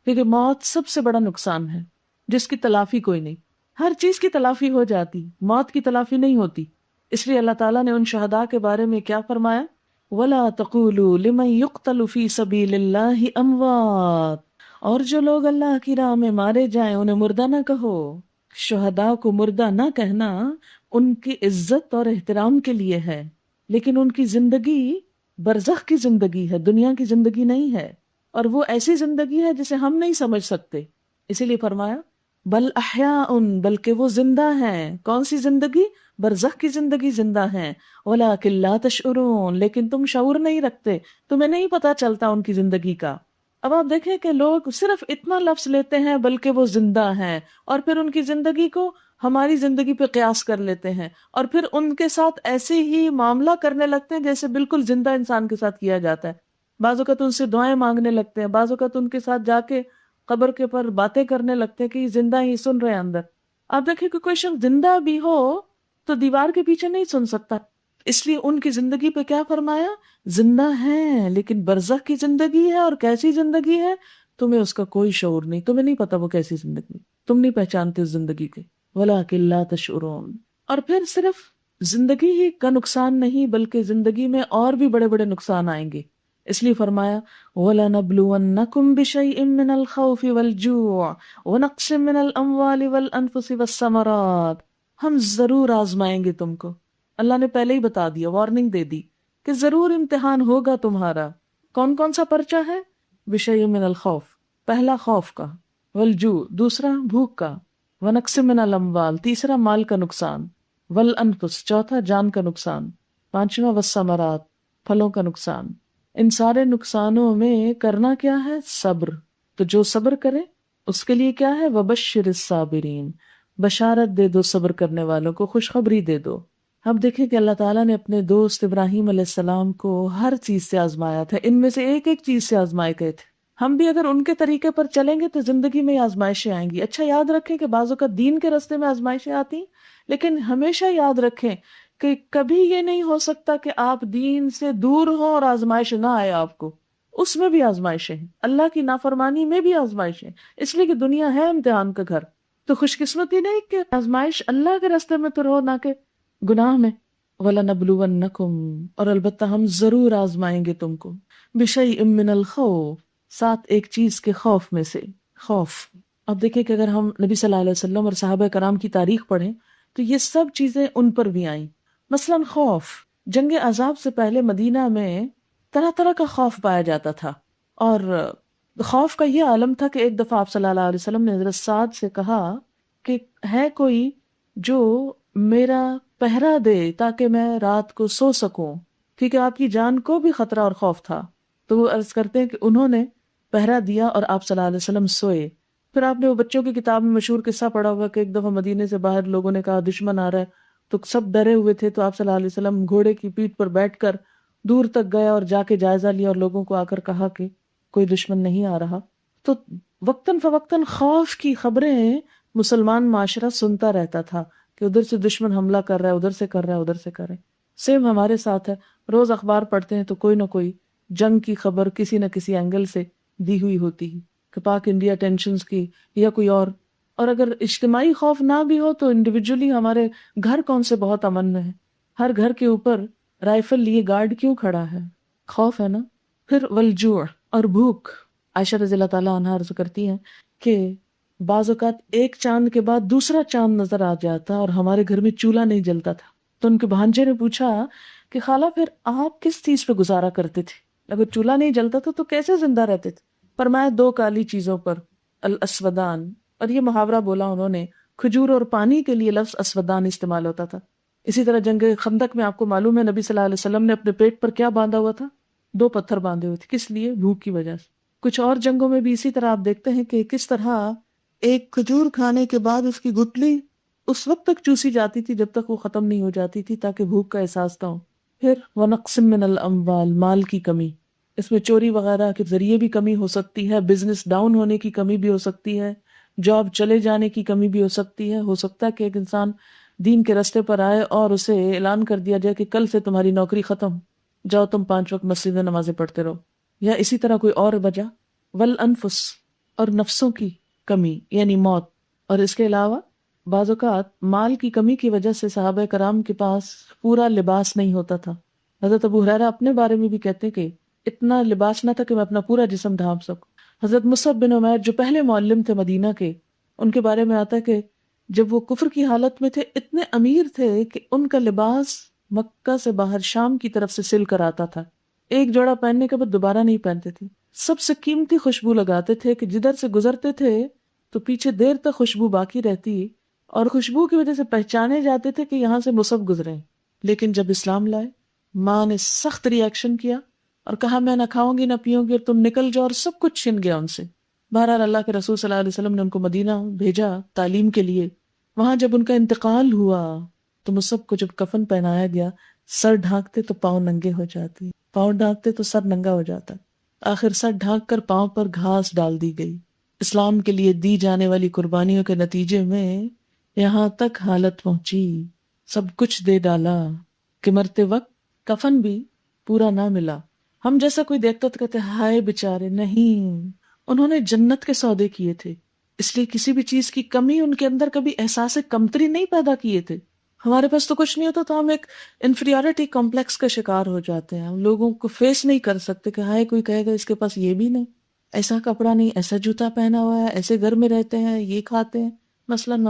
کیونکہ موت سب سے بڑا نقصان ہے جس کی تلافی کوئی نہیں. ہر چیز کی تلافی ہو جاتی، موت کی تلافی نہیں ہوتی. اس لیے اللہ تعالیٰ نے ان شہداء کے بارے میں کیا فرمایا؟ وَلَا تَقُولُوا لِمَن يُقْتَلُ فِي سَبِيلِ اللَّهِ أَمْوَاتٌ، اور جو لوگ اللہ کی راہ میں مارے جائیں انہیں مردہ نہ کہو. شہداء کو مردہ نہ کہنا ان کی عزت اور احترام کے لیے ہے، لیکن ان کی زندگی برزخ کی زندگی ہے، دنیا کی زندگی نہیں ہے، اور وہ ایسی زندگی ہے جسے ہم نہیں سمجھ سکتے. اسی لیے فرمایا بل احیاء، بلکہ وہ زندہ ہیں. کون سی زندگی؟ برزخ کی زندگی زندہ ہیں. ولکن لا تشعرون، لیکن تم شعور نہیں رکھتے، تمہیں نہیں پتا چلتا ان کی زندگی کا. اب آپ دیکھیں کہ لوگ صرف اتنا لفظ لیتے ہیں بلکہ وہ زندہ ہیں، اور پھر ان کی زندگی کو ہماری زندگی پہ قیاس کر لیتے ہیں، اور پھر ان کے ساتھ ایسے ہی معاملہ کرنے لگتے ہیں جیسے بالکل زندہ انسان کے ساتھ کیا جاتا ہے. بعض اوقات ان سے دعائیں مانگنے لگتے ہیں، بعض اوقات ان کے ساتھ جا کے قبر کے پر باتیں کرنے لگتے ہیں کہ یہ زندہ ہی سن رہے ہیں اندر. آپ دیکھیں کہ کوئی شخص زندہ بھی ہو تو دیوار کے پیچھے نہیں سن سکتا. اس لیے ان کی زندگی پہ کیا فرمایا؟ زندہ ہیں لیکن برزخ کی زندگی ہے. اور کیسی زندگی ہے؟ تمہیں اس کا کوئی شعور نہیں، تمہیں نہیں پتا وہ کیسی زندگی، تم نہیں پہچانتے اس زندگی کے. وَلَٰكِن لَا تَشْعُرُونَ. اور پھر صرف زندگی ہی کا نقصان نہیں بلکہ زندگی میں اور بھی بڑے بڑے نقصان آئیں گے. اس لیے فرمایا وَلَنَبْلُوَنَّكُمْ بِشَيْءٍ مِّنَ الْخَوْفِ وَالْجُوعِ وَنَقْصٍ مِّنَ الْأَمْوَالِ وَالْأَنفُسِ وَالثَّمَرَاتِ، ہم ضرور آزمائیں گے تم کو۔ اللہ نے پہلے ہی بتا دیا، وارننگ دے دی کہ ضرور امتحان ہوگا تمہارا۔ کون کون سا پرچہ ہے؟ بِشَيْءٍ مِّنَ الْخَوْفِ، پہلا خوف کا، والجوع دوسرا بھوک کا، ونقص من الاموال تیسرا مال کا نقصان، والانفس چوتھا جان کا نقصان، پانچواں والثمرات پھلوں کا نقصان۔ ان سارے نقصانوں میں کرنا کیا ہے؟ صبر۔ تو جو صبر کرے اس کے لیے کیا ہے؟ وبشر الصابرین، بشارت دے دو صبر کرنے والوں کو، خوشخبری دے دو۔ اب دیکھیں کہ اللہ تعالیٰ نے اپنے دوست ابراہیم علیہ السلام کو ہر چیز سے آزمایا تھا، ان میں سے ایک ایک چیز سے آزمائے گئے تھے۔ ہم بھی اگر ان کے طریقے پر چلیں گے تو زندگی میں آزمائشیں آئیں گی۔ اچھا یاد رکھیں کہ بعض اوقات دین کے راستے میں آزمائشیں آتی، لیکن ہمیشہ یاد رکھیں کہ کبھی یہ نہیں ہو سکتا کہ آپ دین سے دور ہوں اور آزمائش نہ آئے آپ کو، اس میں بھی آزمائشیں ہیں، اللہ کی نافرمانی میں بھی آزمائشیں، اس لیے کہ دنیا ہے امتحان کا گھر۔ تو خوش قسمتی نہیں کہ آزمائش اللہ کے راستے میں تو ہو، نہ کہ گناہ میں۔ وَلَنَبْلُوَنَّكُمْ، اور البتہ ہم ضرور آزمائیں گے تم کو، بِشَيْءٍ مِّنَ الْخَوْفِ، ساتھ ایک چیز کے خوف میں سے، خوف۔ اب دیکھیں کہ اگر ہم نبی صلی اللہ علیہ وسلم اور صحابہ کرام کی تاریخ پڑھیں تو یہ سب چیزیں ان پر بھی آئیں۔ مثلاً خوف، جنگ عذاب سے پہلے مدینہ میں طرح طرح کا خوف پایا جاتا تھا، اور خوف کا یہ عالم تھا کہ ایک دفعہ آپ صلی اللہ علیہ وسلم نے حضرت سعد سے کہا کہ ہے کوئی جو میرا پہرا دے تاکہ میں رات کو سو سکوں، کیونکہ آپ کی جان کو بھی خطرہ اور خوف تھا۔ تو وہ عرض کرتے ہیں کہ انہوں نے پہرا دیا اور آپ صلی اللہ علیہ وسلم سوئے۔ پھر آپ نے وہ بچوں کی کتاب میں مشہور قصہ پڑھا ہوگا کہ ایک دفعہ مدینے سے باہر لوگوں نے کہا دشمن آ رہا ہے، تو سب ڈرے ہوئے تھے، تو آپ صلی اللہ علیہ وسلم گھوڑے کی پیٹھ پر بیٹھ کر دور تک گئے اور جا کے جائزہ لیا اور لوگوں کو آ کر کہا کہ کوئی دشمن نہیں آ رہا۔ تو وقتاً فوقتاً خوف کی خبریں مسلمان معاشرہ سنتا رہتا تھا کہ ادھر سے دشمن حملہ کر رہا ہے، ادھر سے کر رہا ہے، ادھر سے کر رہا ہے۔ سیم ہمارے ساتھ ہے، روز اخبار پڑھتے ہیں تو کوئی نہ کوئی جنگ کی خبر کسی نہ کسی اینگل سے دی ہوئی ہوتی ہے کہ پاک انڈیا ٹینشنز کی یا کوئی اور اگر اجتماعی خوف نہ بھی ہو تو انڈیویجولی ہمارے گھر کون سے بہت امن میں ہے، ہر گھر کے اوپر رائفل لیے گارڈ کیوں کھڑا ہے؟ خوف ہے نا۔ پھر والجوع، اور بھوک۔ عائشہ رضی اللہ تعالیٰ عنہا عرض کرتی ہیں کہ بعض اوقات ایک چاند کے بعد دوسرا چاند نظر آ جاتا اور ہمارے گھر میں چولہا نہیں جلتا تھا۔ تو ان کے بھانجے نے پوچھا کہ خالہ پھر آپ کس چیز پہ گزارا کرتے تھے؟ اگر چولہا نہیں جلتا تھا تو کیسے زندہ رہتے تھے؟ فرمایا دو کالی چیزوں پر، الاسودان، اور یہ محاورہ بولا انہوں نے، کھجور اور پانی کے لیے لفظ اسودان استعمال ہوتا تھا۔ اسی طرح جنگ خندق میں آپ کو معلوم ہے نبی صلی اللہ علیہ وسلم نے اپنے پیٹ پر کیا باندھا ہوا تھا؟ دو پتھر باندھے ہوئے تھے، کس لیے؟ بھوک کی وجہ سے۔ کچھ اور جنگوں میں بھی اسی طرح آپ دیکھتے ہیں کہ کس طرح ایک کھجور کھانے کے بعد اس کی گٹلی اس وقت تک چوسی جاتی تھی جب تک وہ ختم نہیں ہو جاتی تھی تاکہ بھوک کا احساس نہ ہو۔ پھر وَنَقْصٍ مِّنَ الْأَمْوَالِ، مال کی کمی، اس میں چوری وغیرہ کے ذریعے بھی کمی ہو سکتی ہے، بزنس ڈاؤن ہونے کی کمی بھی ہو سکتی ہے، جاب چلے جانے کی کمی بھی ہو سکتی ہے۔ ہو سکتا ہے کہ ایک انسان دین کے راستے پر آئے اور اسے اعلان کر دیا جائے کہ کل سے تمہاری نوکری ختم، جاؤ تم 5 وقت مسجد میں نمازیں پڑھتے رہو، یا اسی طرح کوئی اور وجہ۔ والانفس، اور نفسوں کی کمی یعنی موت۔ اور اس کے علاوہ بعض اوقات مال کی کمی کی وجہ سے صحابہ کرام کے پاس پورا لباس نہیں ہوتا تھا۔ حضرت ابو ہریرہ اپنے بارے میں بھی کہتے ہیں کہ اتنا لباس نہ تھا کہ میں اپنا پورا جسم ڈھانپ سکوں۔ حضرت مصعب بن عمیر جو پہلے معلم تھے مدینہ کے، ان کے بارے میں آتا ہے کہ جب وہ کفر کی حالت میں تھے اتنے امیر تھے کہ ان کا لباس مکہ سے باہر شام کی طرف سے سل کر آتا تھا، ایک جوڑا پہننے کے بعد دوبارہ نہیں پہنتے تھے۔ سب سے قیمتی خوشبو لگاتے تھے کہ جدھر سے گزرتے تھے تو پیچھے دیر تک خوشبو باقی رہتی اور خوشبو کی وجہ سے پہچانے جاتے تھے کہ یہاں سے مصعب گزرے ہیں۔ لیکن جب اسلام لائے، ماں نے سخت ری ایکشن کیا اور کہا میں نہ کھاؤں گی نہ پیوں گی اور تم نکل جاؤ، اور سب کچھ چھن گیا ان سے۔ بہرحال اللہ کے رسول صلی اللہ علیہ وسلم نے ان کو مدینہ بھیجا تعلیم کے لیے۔ وہاں جب ان کا انتقال ہوا تو مصعب کو جب کفن پہنایا گیا، سر ڈھانکتے تو پاؤں ننگے ہو جاتے، پاؤں ڈھانکتے تو سر ننگا ہو جاتا۔ آخر سر ڈھانک کر پاؤں پر گھاس ڈال دی گئی۔ اسلام کے لیے دی جانے والی قربانیوں کے نتیجے میں یہاں تک حالت پہنچی، سب کچھ دے ڈالا کہ مرتے وقت کفن بھی پورا نہ ملا۔ ہم جیسا کوئی دیکھتا تو کہتے ہائے بیچارے، نہیں، انہوں نے جنت کے سودے کیے تھے، اس لیے کسی بھی چیز کی کمی ان کے اندر کبھی احساس کمتری نہیں پیدا کیے تھے۔ ہمارے پاس تو کچھ نہیں ہوتا تو ہم ایک انفیریورٹی کمپلیکس کا شکار ہو جاتے ہیں. ہم لوگوں کو فیس نہیں کر سکتے کہ ہائے کوئی کہے گا اس کے پاس یہ بھی نہیں، ایسا کپڑا نہیں، ایسا جوتا پہنا ہوا ہے، ایسے گھر میں رہتے ہیں، یہ کھاتے ہیں، مثلاً.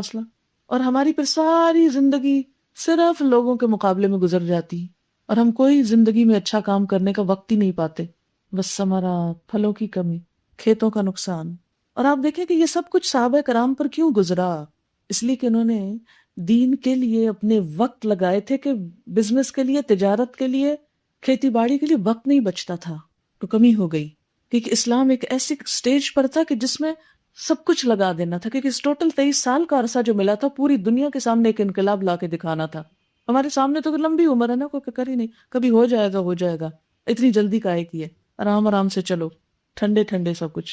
اور ہماری پھر ساری زندگی صرف لوگوں کے مقابلے میں گزر جاتی ہے اور ہم کوئی زندگی میں اچھا کام کرنے کا وقت ہی نہیں پاتے. بس ثمرات، پھلوں کی کمی، کھیتوں کا نقصان. اور آپ دیکھیں کہ یہ سب کچھ صحابہ کرام پر کیوں گزرا؟ اس لیے کہ انہوں نے دین کے لیے اپنے وقت لگائے تھے کہ بزنس کے لیے، تجارت کے لیے، کھیتی باڑی کے لیے وقت نہیں بچتا تھا تو کمی ہو گئی. کیونکہ اسلام ایک ایسی سٹیج پر تھا کہ جس میں سب کچھ لگا دینا تھا، کیونکہ اس ٹوٹل 23 سال کا عرصہ جو ملا تھا پوری دنیا کے سامنے ایک انقلاب لا کے دکھانا تھا. ہمارے سامنے تو لمبی عمر ہے نا، کوئی فکر ہی نہیں، کبھی ہو جائے گا ہو جائے گا، اتنی جلدی کائے کی ہے، آرام آرام سے چلو، ٹھنڈے ٹھنڈے سب کچھ.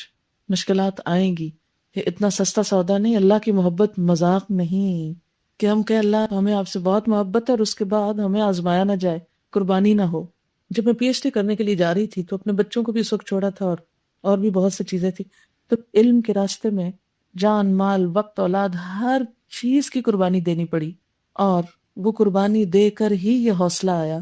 مشکلات آئیں گی، یہ اتنا سستا سودا نہیں. اللہ کی محبت مذاق نہیں کہ ہم کہ اللہ ہمیں آپ سے بہت محبت ہے اور اس کے بعد ہمیں آزمایا نہ جائے، قربانی نہ ہو. جب میں پی ایچ ڈی کرنے کے لیے جا رہی تھی تو اپنے بچوں کو بھی اس وقت چھوڑا تھا اور بھی بہت سی چیزیں تھی، تو علم کے راستے میں جان، مال، وقت، اولاد، ہر چیز کی قربانی دینی پڑی. اور وہ قربانی دے کر ہی یہ حوصلہ آیا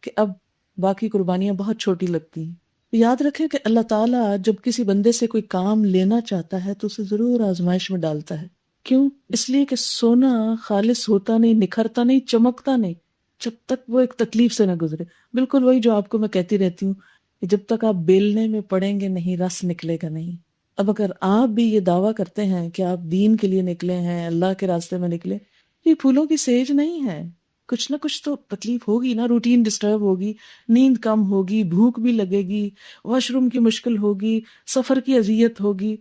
کہ اب باقی قربانیاں بہت چھوٹی لگتی ہیں. یاد رکھیں کہ اللہ تعالیٰ جب کسی بندے سے کوئی کام لینا چاہتا ہے تو اسے ضرور آزمائش میں ڈالتا ہے. کیوں؟ اس لیے کہ سونا خالص ہوتا نہیں، نکھرتا نہیں، چمکتا نہیں جب تک وہ ایک تکلیف سے نہ گزرے. بالکل وہی جو آپ کو میں کہتی رہتی ہوں کہ جب تک آپ بیلنے میں پڑیں گے نہیں، رس نکلے گا نہیں. اب اگر آپ بھی یہ دعویٰ کرتے ہیں کہ آپ دین کے لیے نکلے ہیں، اللہ کے راستے میں نکلے، یہ پھولوں کی سیج نہیں ہے. کچھ نہ کچھ تو تکلیف ہوگی نا، روٹین ڈسٹرب ہوگی، نیند کم ہوگی، بھوک بھی لگے گی، واش روم کی مشکل ہوگی، سفر کی اذیت ہوگی،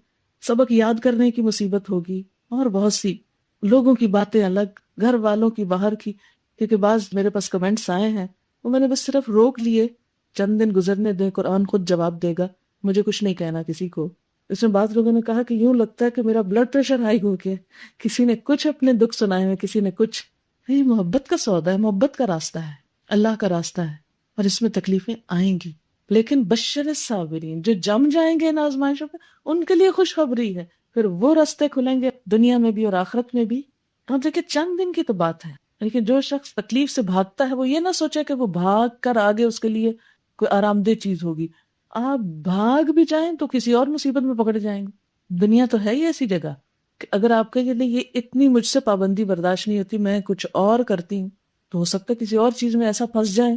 سبق یاد کرنے کی مصیبت ہوگی، اور بہت سی لوگوں کی باتیں الگ، گھر والوں کی باہر کی. کیونکہ بعض میرے پاس کمنٹس آئے ہیں وہ میں نے بس صرف روک لیے، چند دن گزرنے دیں، قرآن خود جواب دے گا، مجھے کچھ نہیں کہنا کسی کو. اس میں بعض لوگوں نے کہا کہ یوں لگتا ہے کہ میرا بلڈ پریشر ہائی ہو گیا، کسی نے کچھ اپنے دکھ سنائے ہوئے، کسی نے کچھ. یہ محبت کا سودا ہے، محبت کا راستہ ہے، اللہ کا راستہ ہے، اور اس میں تکلیفیں آئیں گی. لیکن بشر الصابرین، جو جم جائیں گے ان آزمائشوں پہ ان کے لیے خوشخبری ہے، پھر وہ راستے کھلیں گے دنیا میں بھی اور آخرت میں بھی. ہم دیکھیں چند دن کی تو بات ہے، لیکن جو شخص تکلیف سے بھاگتا ہے وہ یہ نہ سوچے کہ وہ بھاگ کر آگے اس کے لیے کوئی آرام دہ چیز ہوگی. آپ بھاگ بھی جائیں تو کسی اور مصیبت میں پکڑ جائیں گے. دنیا تو ہے ہی ایسی جگہ کہ اگر آپ کہیں نہیں یہ اتنی مجھ سے پابندی برداشت نہیں ہوتی، میں کچھ اور کرتی ہوں، تو ہو سکتا ہے کسی اور چیز میں ایسا پھنس جائیں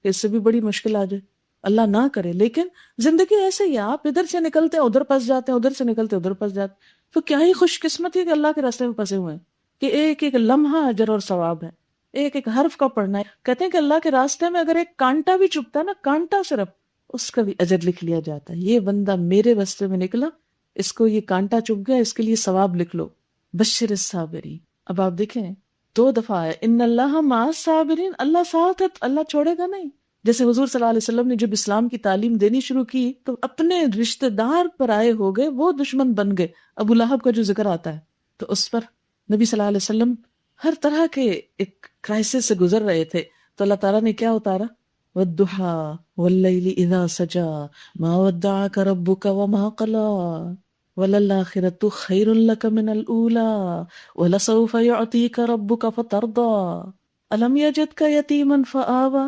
کہ اس سے بھی بڑی مشکل آ جائے، اللہ نہ کرے. لیکن زندگی ایسے ہی ہے، آپ ادھر سے نکلتے ہیں ادھر پھنس جاتے ہیں، ادھر سے نکلتے ہیں ادھر پھنس جاتے ہیں. تو کیا ہی خوش قسمتی ہے کہ اللہ کے راستے میں پھنسے ہوئے ہیں کہ ایک ایک لمحہ اجر اور ثواب ہے، ایک ایک حرف کا پڑھنا ہے. کہتے ہیں کہ اللہ کے راستے میں اگر ایک کانٹا بھی چبھتا ہے نا، کانٹا صرف، اس کا بھی اجر لکھ لیا جاتا ہے. یہ بندہ میرے راستے میں نکلا، اس کو یہ کانٹا چبھ گیا، اس کے لیے ثواب لکھ لو. بشر الصابرین. اب آپ دیکھیں 2 دفعہ ہے ان اللہ مع الصابرین، اللہ ساتھ ہے، اللہ چھوڑے گا نہیں. جیسے حضور صلی اللہ علیہ وسلم نے جب اسلام کی تعلیم دینی شروع کی تو اپنے رشتہ دار پر آئے ہو گئے، وہ دشمن بن گئے. ابو لہب کا جو ذکر آتا ہے تو اس پر نبی صلی اللہ علیہ وسلم ہر طرح کے ایک کرائسس سے گزر رہے تھے، تو اللہ تعالیٰ نے کیا اتارا؟ وَالضُّحَىٰ وَاللَّيْلِ إِذَا سَجَىٰ مَا وَدَّعَكَ رَبُّكَ وَمَا قَلَىٰ وَلَلْآخِرَةُ خَيْرٌ لَكَ مِنَ الْأُولَىٰ وَلَسَوْفَ يُعْطِيكَ رَبُّكَ فَتَرْضَىٰ أَلَمْ يَجِدْكَ يَتِيمًا فَآوَىٰ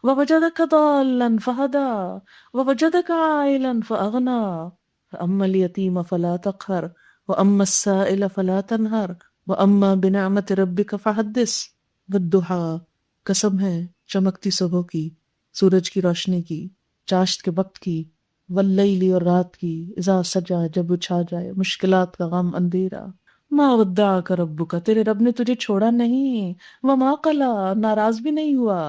وَوَجَدَكَ ضَالًّا فَهَدَىٰ وَوَجَدَكَ عَائِلًا فَأَغْنَىٰ فَأَمَّا الْيَتِيمَ فَلَا تَقْهَرْ وَأَمَّا السَّائِلَ فَلَا تَنْهَرْ وَأَمَّا بِنِعْمَةِ رَبِّكَ فَحَدِّثْ. وَالضُّحَىٰ، قسم ہے چمکتی صبح کی، سورج کی روشنی کی، چاشت کے وقت کی، واللیل اور رات کی، اذا سجا جب چھا جائے، مشکلات کا غم اندھیرا. ما ودعک ربک، تیرے رب نے تجھے چھوڑا نہیں، وما قلا، ناراض بھی نہیں ہوا.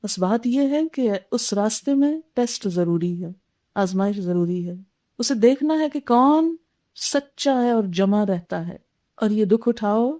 بس بات یہ ہے کہ اس راستے میں ٹیسٹ ضروری ہے، آزمائش ضروری ہے. اسے دیکھنا ہے کہ کون سچا ہے اور جمع رہتا ہے. اور یہ دکھ اٹھاؤ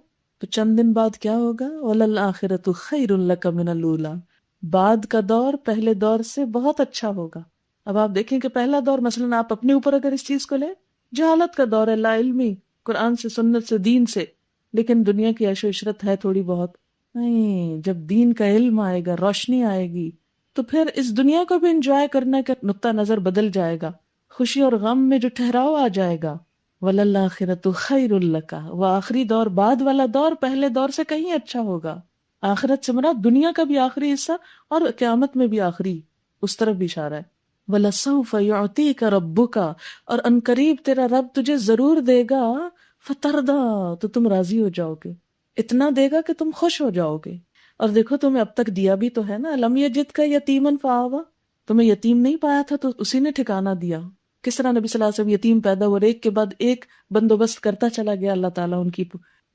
تو چند دن بعد کیا ہوگا؟ وَلَلْآخِرَةُ خَيْرٌ لَكَ مِنَ الْأُولَىٰ، بعد کا دور پہلے دور سے بہت اچھا ہوگا. اب آپ دیکھیں کہ پہلا دور مثلا آپ اپنے اوپر اگر اس چیز کو لیں، جہالت کا دور ہے، لا علمی، قرآن سے، سنت سے، دین سے، لیکن دنیا کی عیش و عشرت ہے تھوڑی بہت. نہیں، جب دین کا علم آئے گا، روشنی آئے گی، تو پھر اس دنیا کو بھی انجوائے کرنے کا نقطہ نظر بدل جائے گا. خوشی اور غم میں جو ٹھہراؤ آ جائے گا. وَلَلْآخِرَةُ خَيْرٌ لَكَ، وہ آخری دور، بعد والا دور پہلے دور سے کہیں اچھا ہوگا. آخرت سے مراد دنیا کا بھی آخری حصہ اور قیامت میں بھی آخری، اس طرف بھی اشارہ ہے۔ وَلَسَوْفَ يُعْطِيكَ رَبُّكَ، اور ان قریب تیرا رب تجھے ضرور دے گا، فَتَرْضَىٰ، تو تم راضی ہو جاؤ گے، اتنا دے گا کہ تم خوش ہو جاؤ گے۔ اور دیکھو تمہیں اب تک دیا بھی تو ہے نا، لم یجد کا یتیمن فآویٰ، تمہیں یتیم نہیں پایا تھا تو اسی نے ٹھکانہ دیا۔ کس طرح نبی صلی اللہ علیہ وسلم یتیم پیدا ہوئے، ایک کے بعد ایک بندوبست کرتا چلا گیا اللہ تعالیٰ ان کی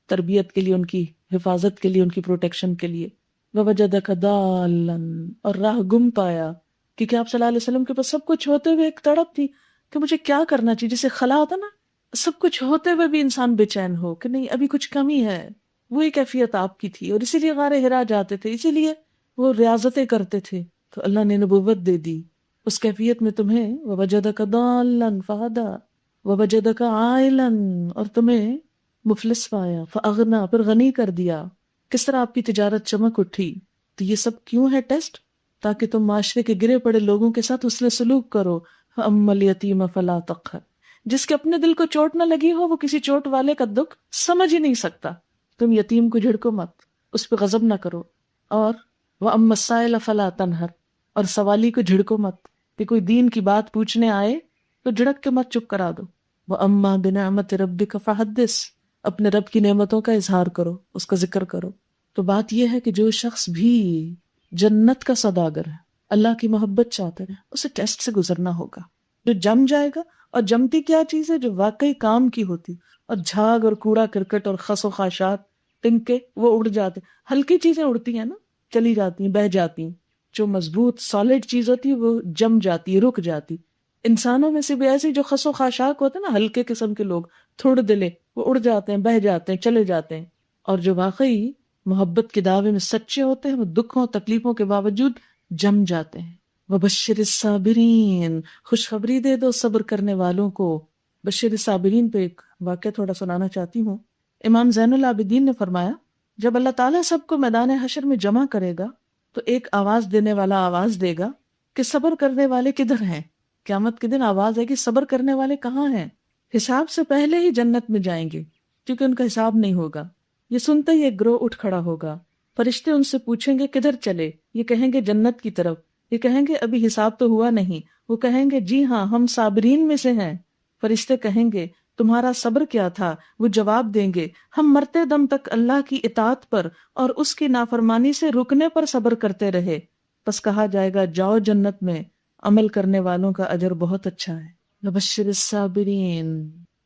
تربیت کے لیے، ان کی حفاظت کے لیے، ان کی پروٹیکشن کے لیے۔ وَوَجَدَكَ ضَالًّا، اور راہ گم پایا، کیونکہ آپ صلی اللہ علیہ وسلم کے پاس سب کچھ ہوتے ہوئے ایک تڑپ تھی کہ مجھے کیا کرنا چاہیے، جسے خلا ہوتا نا، سب کچھ ہوتے ہوئے بھی انسان بے چین ہو کہ نہیں ابھی کچھ کمی ہے، وہی کیفیت آپ کی تھی، اور اسی لیے غار حرا جاتے تھے، اسی لیے وہ ریاضتیں کرتے تھے، تو اللہ نے نبوت دے دی اس کیفیت میں تمہیں۔ وَوَجَدَكَ ضَالًّا فَهَدَىٰ وَوَجَدَكَ عَائِلًا، اور تمہیں مفلس پایا، فَأَغْنَىٰ، پھر غنی کر دیا۔ کس طرح آپ کی تجارت چمک اٹھی۔ تو یہ سب کیوں ہے ٹیسٹ؟ تاکہ تم معاشرے کے گرے پڑے لوگوں کے ساتھ حسن سلوک کرو۔ فَأَمَّا الْيَتِيمَ فَلَا تَقْهَرْ، جس کے اپنے دل کو چوٹ نہ لگی ہو وہ کسی چوٹ والے کا دکھ سمجھ ہی نہیں سکتا۔ تم یتیم کو جھڑکو مت، اس پہ غضب نہ کرو۔ اور وَأَمَّا السَّائِلَ فَلَا تَنْهَرْ، اور سوالی کو جھڑکو مت، کہ کوئی دین کی بات پوچھنے آئے تو جھڑک کے مت چپ کرا دو۔ وَأَمَّا بِنِعْمَةِ رَبِّكَ فَحَدِّثْ، اپنے رب کی نعمتوں کا اظہار کرو، اس کا ذکر کرو۔ تو بات یہ ہے کہ جو شخص بھی جنت کا سوداگر ہے، اللہ کی محبت چاہتا ہے، اسے ٹیسٹ سے گزرنا ہوگا۔ جو جم جائے گا، اور جمتی کیا چیز ہے جو واقعی کام کی ہوتی، اور جھاگ اور کوڑا کرکٹ اور خس و خاشات تنکے وہ اڑ جاتے، ہلکی چیزیں اڑتی ہیں نا، چلی جاتی ہیں، بہہ جاتی ہیں۔ جو مضبوط سالڈ چیز ہوتی ہے وہ جم جاتی ہے، رک جاتی۔ انسانوں میں سے بھی ایسے جو خس و خاشاک ہوتے ہیں نا، ہلکے قسم کے لوگ، تھوڑ دلے، وہ اڑ جاتے ہیں، بہہ جاتے ہیں، چلے جاتے ہیں۔ اور جو واقعی محبت کے دعوے میں سچے ہوتے ہیں وہ دکھوں تکلیفوں کے باوجود جم جاتے ہیں۔ وَبَشِّرِ الصَّابِرِينَ، خوشخبری دے دو صبر کرنے والوں کو۔ بشر الصابرین پہ ایک واقعہ تھوڑا سنانا چاہتی ہوں۔ امام زین العابدین نے فرمایا جب اللہ تعالیٰ سب کو میدان حشر میں جمع کرے گا تو ایک آواز دینے والا آواز دے گا کہ صبر کرنے والے کدھر ہیں؟ قیامت کے دن آواز ہے کہ صبر کرنے والے کہاں ہیں؟ حساب سے پہلے ہی جنت میں جائیں گے کیونکہ ان کا حساب نہیں ہوگا۔ یہ سنتے ہی ایک گروہ اٹھ کھڑا ہوگا، فرشتے ان سے پوچھیں گے کدھر چلے؟ یہ کہیں گے جنت کی طرف۔ یہ کہیں گے ابھی حساب تو ہوا نہیں۔ وہ کہیں گے جی ہاں ہم صابرین میں سے ہیں۔ فرشتے کہیں گے تمہارا صبر کیا تھا؟ وہ جواب دیں گے ہم مرتے دم تک اللہ کی اطاعت پر اور اس کی نافرمانی سے رکنے پر صبر کرتے رہے۔ پس کہا جائے گا جاؤ جنت میں، عمل کرنے والوں کا اجر بہت اچھا ہے۔ وَبَشِّرِ الصَّابِرِينَ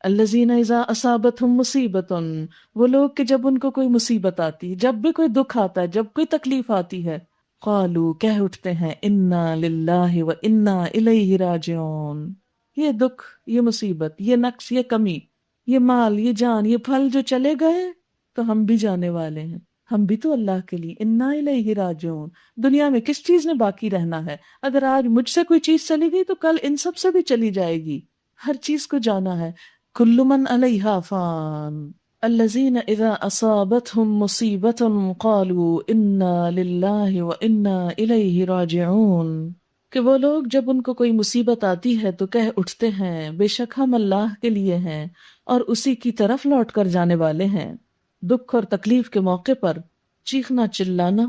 الَّذِينَ إِذَا أَصَابَتْهُمْ مُصِيبَةٌ، وہ لوگ کہ جب ان کو کوئی مصیبت آتی، جب بھی کوئی دکھ آتا ہے، جب کوئی تکلیف آتی ہے، قالوا کہہ اٹھتے ہیں انا للہ و انا الیہ راجعون۔ یہ دکھ، یہ مصیبت، یہ نقص، یہ کمی، یہ مال، یہ جان، یہ پھل جو چلے گئے تو ہم بھی جانے والے ہیں، ہم بھی تو اللہ کے لیے انا الیہ راجعون۔ دنیا میں کس چیز نے باقی رہنا ہے؟ اگر آج مجھ سے کوئی چیز چلی گئی تو کل ان سب سے بھی چلی جائے گی، ہر چیز کو جانا ہے۔ کل من علیہا فان الذین اذا اصابتهم مصیبة قالوا انا للہ و انا الیہ راجعون، کہ وہ لوگ جب ان کو کوئی مصیبت آتی ہے تو کہہ اٹھتے ہیں بے شک ہم اللہ کے لیے ہیں اور اسی کی طرف لوٹ کر جانے والے ہیں۔ دکھ اور تکلیف کے موقع پر چیخنا چلانا،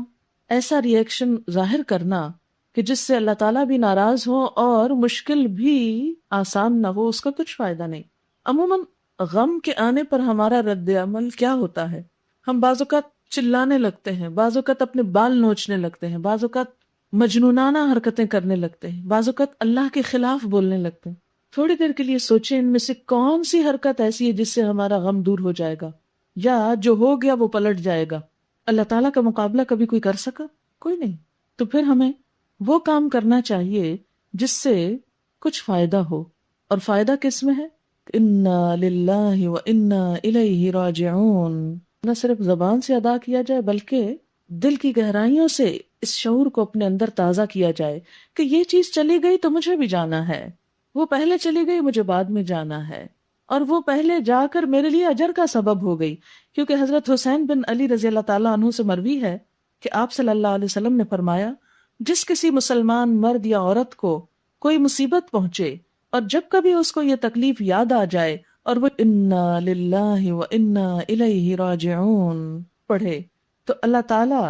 ایسا ری ایکشن ظاہر کرنا کہ جس سے اللہ تعالیٰ بھی ناراض ہو اور مشکل بھی آسان نہ ہو، اس کا کچھ فائدہ نہیں۔ عموماً غم کے آنے پر ہمارا رد عمل کیا ہوتا ہے؟ ہم بعض اوقات چلانے لگتے ہیں، بعض اوقات اپنے بال نوچنے لگتے ہیں، بعض اوقات مجنونانہ حرکتیں کرنے لگتے ہیں، بعض اوقات اللہ کے خلاف بولنے لگتے ہیں۔ تھوڑی دیر کے لیے سوچیں ان میں سے کون سی حرکت ایسی ہے جس سے ہمارا غم دور ہو جائے گا، یا جو ہو گیا وہ پلٹ جائے گا۔ اللہ تعالیٰ کا مقابلہ کبھی کوئی کر سکا؟ کوئی نہیں۔ تو پھر ہمیں وہ کام کرنا چاہیے جس سے کچھ فائدہ ہو، اور فائدہ کس میں ہے؟ انا للہ و انا الیہ راجعون۔ نہ صرف زبان سے ادا کیا جائے بلکہ دل کی گہرائیوں سے اس شعور کو اپنے اندر تازہ کیا جائے کہ یہ چیز چلی گئی تو مجھے بھی جانا ہے، وہ پہلے چلی گئی مجھے بعد میں جانا ہے، اور وہ پہلے جا کر میرے لیے اجر کا سبب ہو گئی۔ کیونکہ حضرت حسین بن علی رضی اللہ تعالیٰ عنہ سے مروی ہے کہ آپ صلی اللہ علیہ وسلم نے فرمایا جس کسی مسلمان مرد یا عورت کو کوئی مصیبت پہنچے اور جب کبھی اس کو یہ تکلیف یاد آ جائے اور وہ انا للہ و انا الیہ راجعون پڑھے تو اللہ تعالیٰ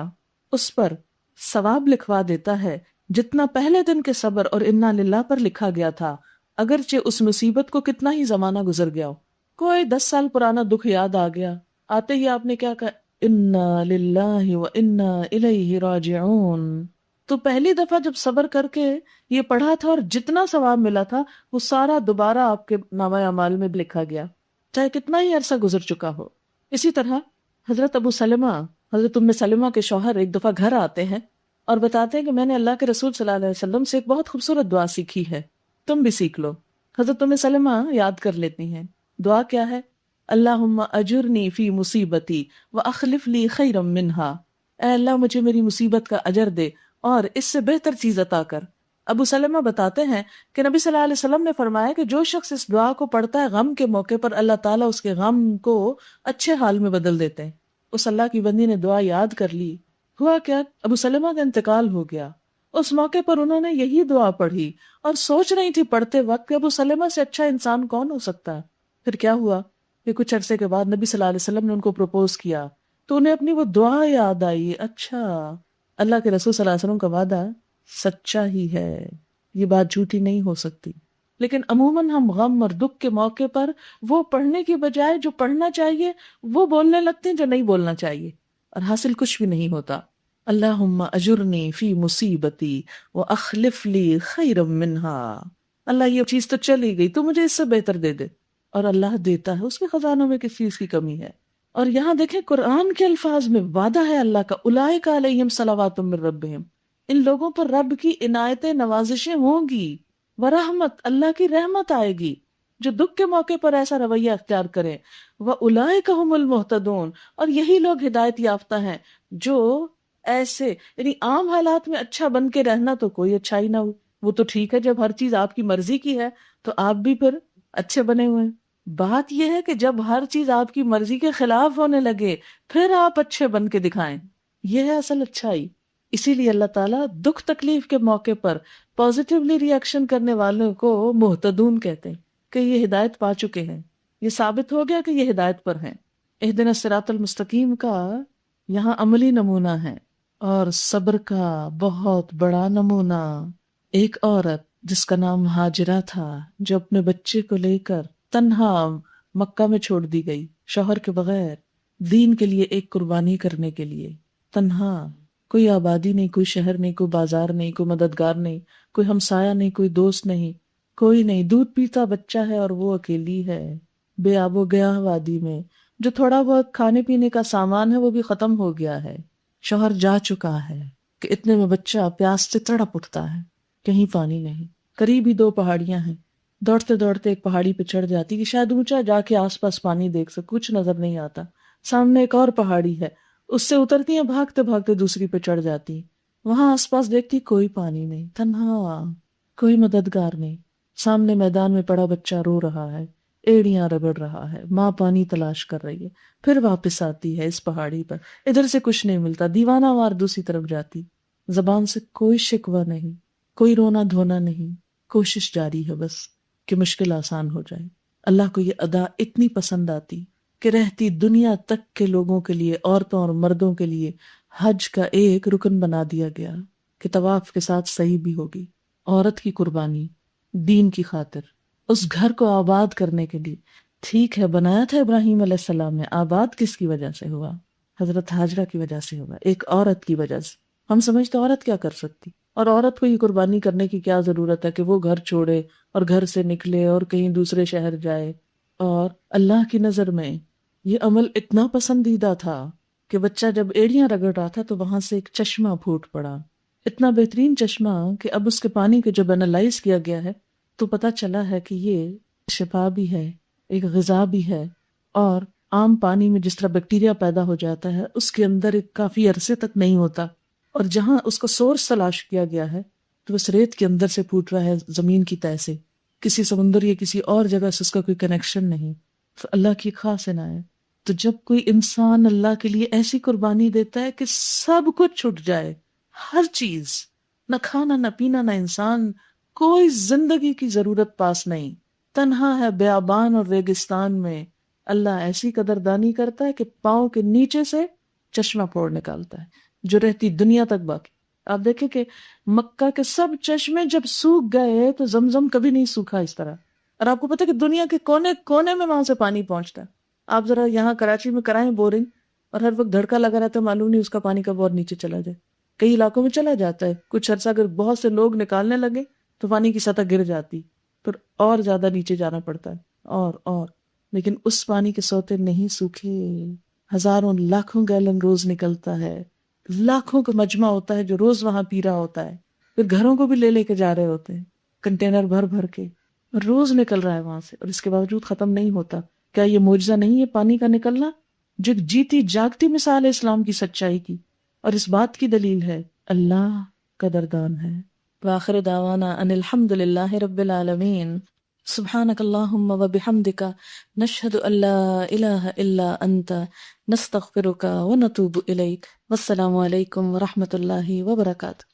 اس پر ثواب لکھوا دیتا ہے جتنا پہلے دن کے صبر اور انا للہ پر لکھا گیا تھا، اگرچہ اس مصیبت کو کتنا ہی زمانہ گزر گیا ہو۔ کوئی 10 سال پرانا دکھ یاد آ گیا، آتے ہی آپ نے کیا کہا، انا للہ و انا الیہ راجعون، تو پہلی دفعہ جب صبر کر کے یہ پڑھا تھا اور جتنا ثواب ملا تھا وہ سارا دوبارہ آپ کے نامہ اعمال میں لکھا گیا، چاہے کتنا ہی عرصہ گزر چکا ہو۔ اسی طرح حضرت ابو سلمہ، حضرت ام سلمہ کے شوہر ایک دفعہ گھر آتے ہیں اور بتاتے ہیں کہ میں نے اللہ کے رسول صلی اللہ علیہ وسلم سے ایک بہت خوبصورت دعا سیکھی ہے، تم بھی سیکھ لو۔ حضرت ام سلمہ یاد کر لیتی ہیں، دعا کیا ہے؟ اللہم اجرنی فی مصیبتی واخلف لی خیرا منہا، اے اللہ مجھے میری مصیبت کا اجر دے اور اس سے بہتر چیز عطا کر۔ ابو سلمہ بتاتے ہیں کہ نبی صلی اللہ علیہ وسلم نے فرمایا کہ جو شخص اس دعا کو پڑھتا ہے غم کے موقع پر اللہ تعالیٰ اس کے غم کو اچھے حال میں بدل دیتے ہیں۔ اس اللہ کی بندی نے دعا یاد کر لی، ہوا کیا، ابو سلمہ کا انتقال ہو گیا۔ اس موقع پر انہوں نے یہی دعا پڑھی اور سوچ رہی تھی پڑھتے وقت کہ ابو سلمہ سے اچھا انسان کون ہو سکتا ہے۔ پھر کیا ہوا کہ کچھ عرصے کے بعد نبی صلی اللہ علیہ وسلم نے ان کو پروپوز کیا تو انہیں اپنی وہ دعا یاد آئی، اچھا اللہ کے رسول صلی اللہ علیہ وسلم کا وعدہ سچا ہی ہے، یہ بات جھوٹی نہیں ہو سکتی۔ لیکن عموماً ہم غم اور دکھ کے موقع پر وہ پڑھنے کی بجائے جو پڑھنا چاہیے وہ بولنے لگتے ہیں جو نہیں بولنا چاہیے، اور حاصل کچھ بھی نہیں ہوتا۔ اللہم اجرنی فی مصیبتی واخلف لی خیرا منہا، اللہ یہ چیز تو چلی گئی تو مجھے اس سے بہتر دے دے، اور اللہ دیتا ہے، اس کے خزانوں میں کس چیز کی کمی ہے۔ اور یہاں دیکھیں قرآن کے الفاظ میں وعدہ ہے اللہ کا، اولئک علیہم صلوات من ربہم، ان لوگوں پر رب کی عنایتیں نوازشیں ہوں گی، ورحمت، اللہ کی رحمت آئے گی جو دکھ کے موقع پر ایسا رویہ اختیار کریں، وَأُولَئِكَ هُمُ الْمُهْتَدُونَ، اور یہی لوگ ہدایت یافتہ ہیں جو ایسے، یعنی عام حالات میں اچھا بن کے رہنا تو کوئی اچھائی نہ ہو، وہ تو ٹھیک ہے جب ہر چیز آپ کی مرضی کی ہے تو آپ بھی پھر اچھے بنے ہوئے ہیں۔ بات یہ ہے کہ جب ہر چیز آپ کی مرضی کے خلاف ہونے لگے پھر آپ اچھے بن کے دکھائیں، یہ ہے اصل اچھائی۔ اسی لیے اللہ تعالیٰ دکھ تکلیف کے موقع پر پازیٹیولی ری ایکشن کرنے والوں کو مہتدون کہتے ہیں کہ یہ ہدایت پا چکے ہیں، یہ ثابت ہو گیا کہ یہ ہدایت پر ہیں۔ اہدنا الصراط المستقیم کا یہاں عملی نمونہ ہے، اور صبر کا بہت بڑا نمونہ ایک عورت جس کا نام ہاجرہ تھا، جو اپنے بچے کو لے کر تنہا مکہ میں چھوڑ دی گئی، شوہر کے بغیر، دین کے لیے ایک قربانی کرنے کے لیے، تنہا، کوئی آبادی نہیں، کوئی شہر نہیں، کوئی بازار نہیں، کوئی مددگار نہیں، کوئی ہمسایہ نہیں، کوئی دوست نہیں، کوئی نہیں، دودھ پیتا بچہ ہے اور وہ اکیلی ہے بے آب و گیا وادی میں، جو تھوڑا بہت کھانے پینے کا سامان ہے وہ بھی ختم ہو گیا ہے، شوہر جا چکا ہے کہ اتنے میں بچہ پیاس سے تڑپ اٹھتا ہے، کہیں پانی نہیں، قریب ہی 2 پہاڑیاں ہیں، دوڑتے دوڑتے ایک پہاڑی پہ چڑھ جاتی کہ شاید اونچا جا کے آس پاس پانی دیکھ سکے، کچھ نظر نہیں آتا، سامنے ایک اور پہاڑی ہے، اس سے اترتی ہیں بھاگتے بھاگتے دوسری پہ چڑھ جاتی، وہاں آس پاس دیکھتی کوئی پانی نہیں، تنہا، کوئی مددگار نہیں، سامنے میدان میں پڑا بچہ رو رہا ہے، ایڑیاں رگڑ رہا ہے، ماں پانی تلاش کر رہی ہے، پھر واپس آتی ہے اس پہاڑی پر، ادھر سے کچھ نہیں ملتا، دیوانہ وار دوسری طرف جاتی، زبان سے کوئی شکوہ نہیں، کوئی رونا دھونا نہیں، کوشش جاری ہے بس کہ مشکل آسان ہو جائے۔ اللہ کو یہ ادا اتنی پسند آتی کہ رہتی دنیا تک کے لوگوں کے لیے، عورتوں اور مردوں کے لیے حج کا ایک رکن بنا دیا گیا کہ طواف کے ساتھ صحیح بھی ہوگی، عورت کی قربانی دین کی خاطر، اس گھر کو آباد کرنے کے لیے۔ ٹھیک ہے بنایا تھا ابراہیم علیہ السلام نے، آباد کس کی وجہ سے ہوا؟ حضرت ہاجرہ کی وجہ سے ہوا، ایک عورت کی وجہ سے۔ ہم سمجھتے عورت کیا کر سکتی، اور عورت کو یہ قربانی کرنے کی کیا ضرورت ہے کہ وہ گھر چھوڑے اور گھر سے نکلے اور کہیں دوسرے شہر جائے۔ اور اللہ کی نظر میں یہ عمل اتنا پسندیدہ تھا کہ بچہ جب ایڑیاں رگڑ رہا تھا تو وہاں سے ایک چشمہ پھوٹ پڑا، اتنا بہترین چشمہ کہ اب اس کے پانی کو جب انالائز کیا گیا ہے تو پتہ چلا ہے کہ یہ شفا بھی ہے، ایک غذا بھی ہے، اور عام پانی میں جس طرح بیکٹیریا پیدا ہو جاتا ہے اس کے اندر ایک کافی عرصے تک نہیں ہوتا، اور جہاں اس کا سورس تلاش کیا گیا ہے تو اس ریت کے اندر سے پھوٹ رہا ہے، زمین کی تہہ سے، کسی سمندر یا کسی اور جگہ سے اس کا کوئی کنیکشن نہیں۔ تو اللہ کی خاص عنایت۔ تو جب کوئی انسان اللہ کے لیے ایسی قربانی دیتا ہے کہ سب کچھ چھٹ جائے، ہر چیز، نہ کھانا نہ پینا نہ انسان، کوئی زندگی کی ضرورت پاس نہیں، تنہا ہے بیابان اور ریگستان میں، اللہ ایسی قدردانی کرتا ہے کہ پاؤں کے نیچے سے چشمہ پھوڑ نکالتا ہے جو رہتی دنیا تک باقی. آپ دیکھیں کہ مکہ کے سب چشمے جب سوکھ گئے تو زمزم کبھی نہیں سوکھا اس طرح. اور آپ کو پتہ ہے کہ دنیا کے کونے کونے میں وہاں سے پانی پہنچتا ہے. آپ ذرا یہاں کراچی میں کرائیں بورنگ اور ہر وقت دھڑکا لگا رہتا ہے، معلوم نہیں اس کا پانی کب اور نیچے چلا جائے. کئی علاقوں میں چلا جاتا ہے، کچھ عرصہ اگر بہت سے لوگ نکالنے لگے تو پانی کی سطح گر جاتی، پھر اور زیادہ نیچے جانا پڑتا ہے اور لیکن اس پانی کے سوتے نہیں سوکھے. ہزاروں لاکھوں گیلن روز نکلتا ہے، لاکھوں کا مجمع ہوتا ہے جو روز وہاں پی رہا ہوتا ہے، پھر گھروں کو بھی لے کے جا رہے ہوتے ہیں کنٹینر بھر بھر کے، روز نکل رہا ہے وہاں سے اور اس کے باوجود ختم نہیں ہوتا. کیا یہ معجزہ نہیں ہے پانی کا نکلنا؟ جو جیتی جاگتی مثال ہے اسلام کی سچائی کی، اور اس بات کی دلیل ہے اللہ قدردان ہے. وآخر دعوانا ان الحمد للہ رب العالمین. سبحانک اللہم وبحمدک نشہد ان لا الہ الا انت نستغفرک ونتوب الیک. والسلام علیکم ورحمۃ اللہ وبرکاتہ.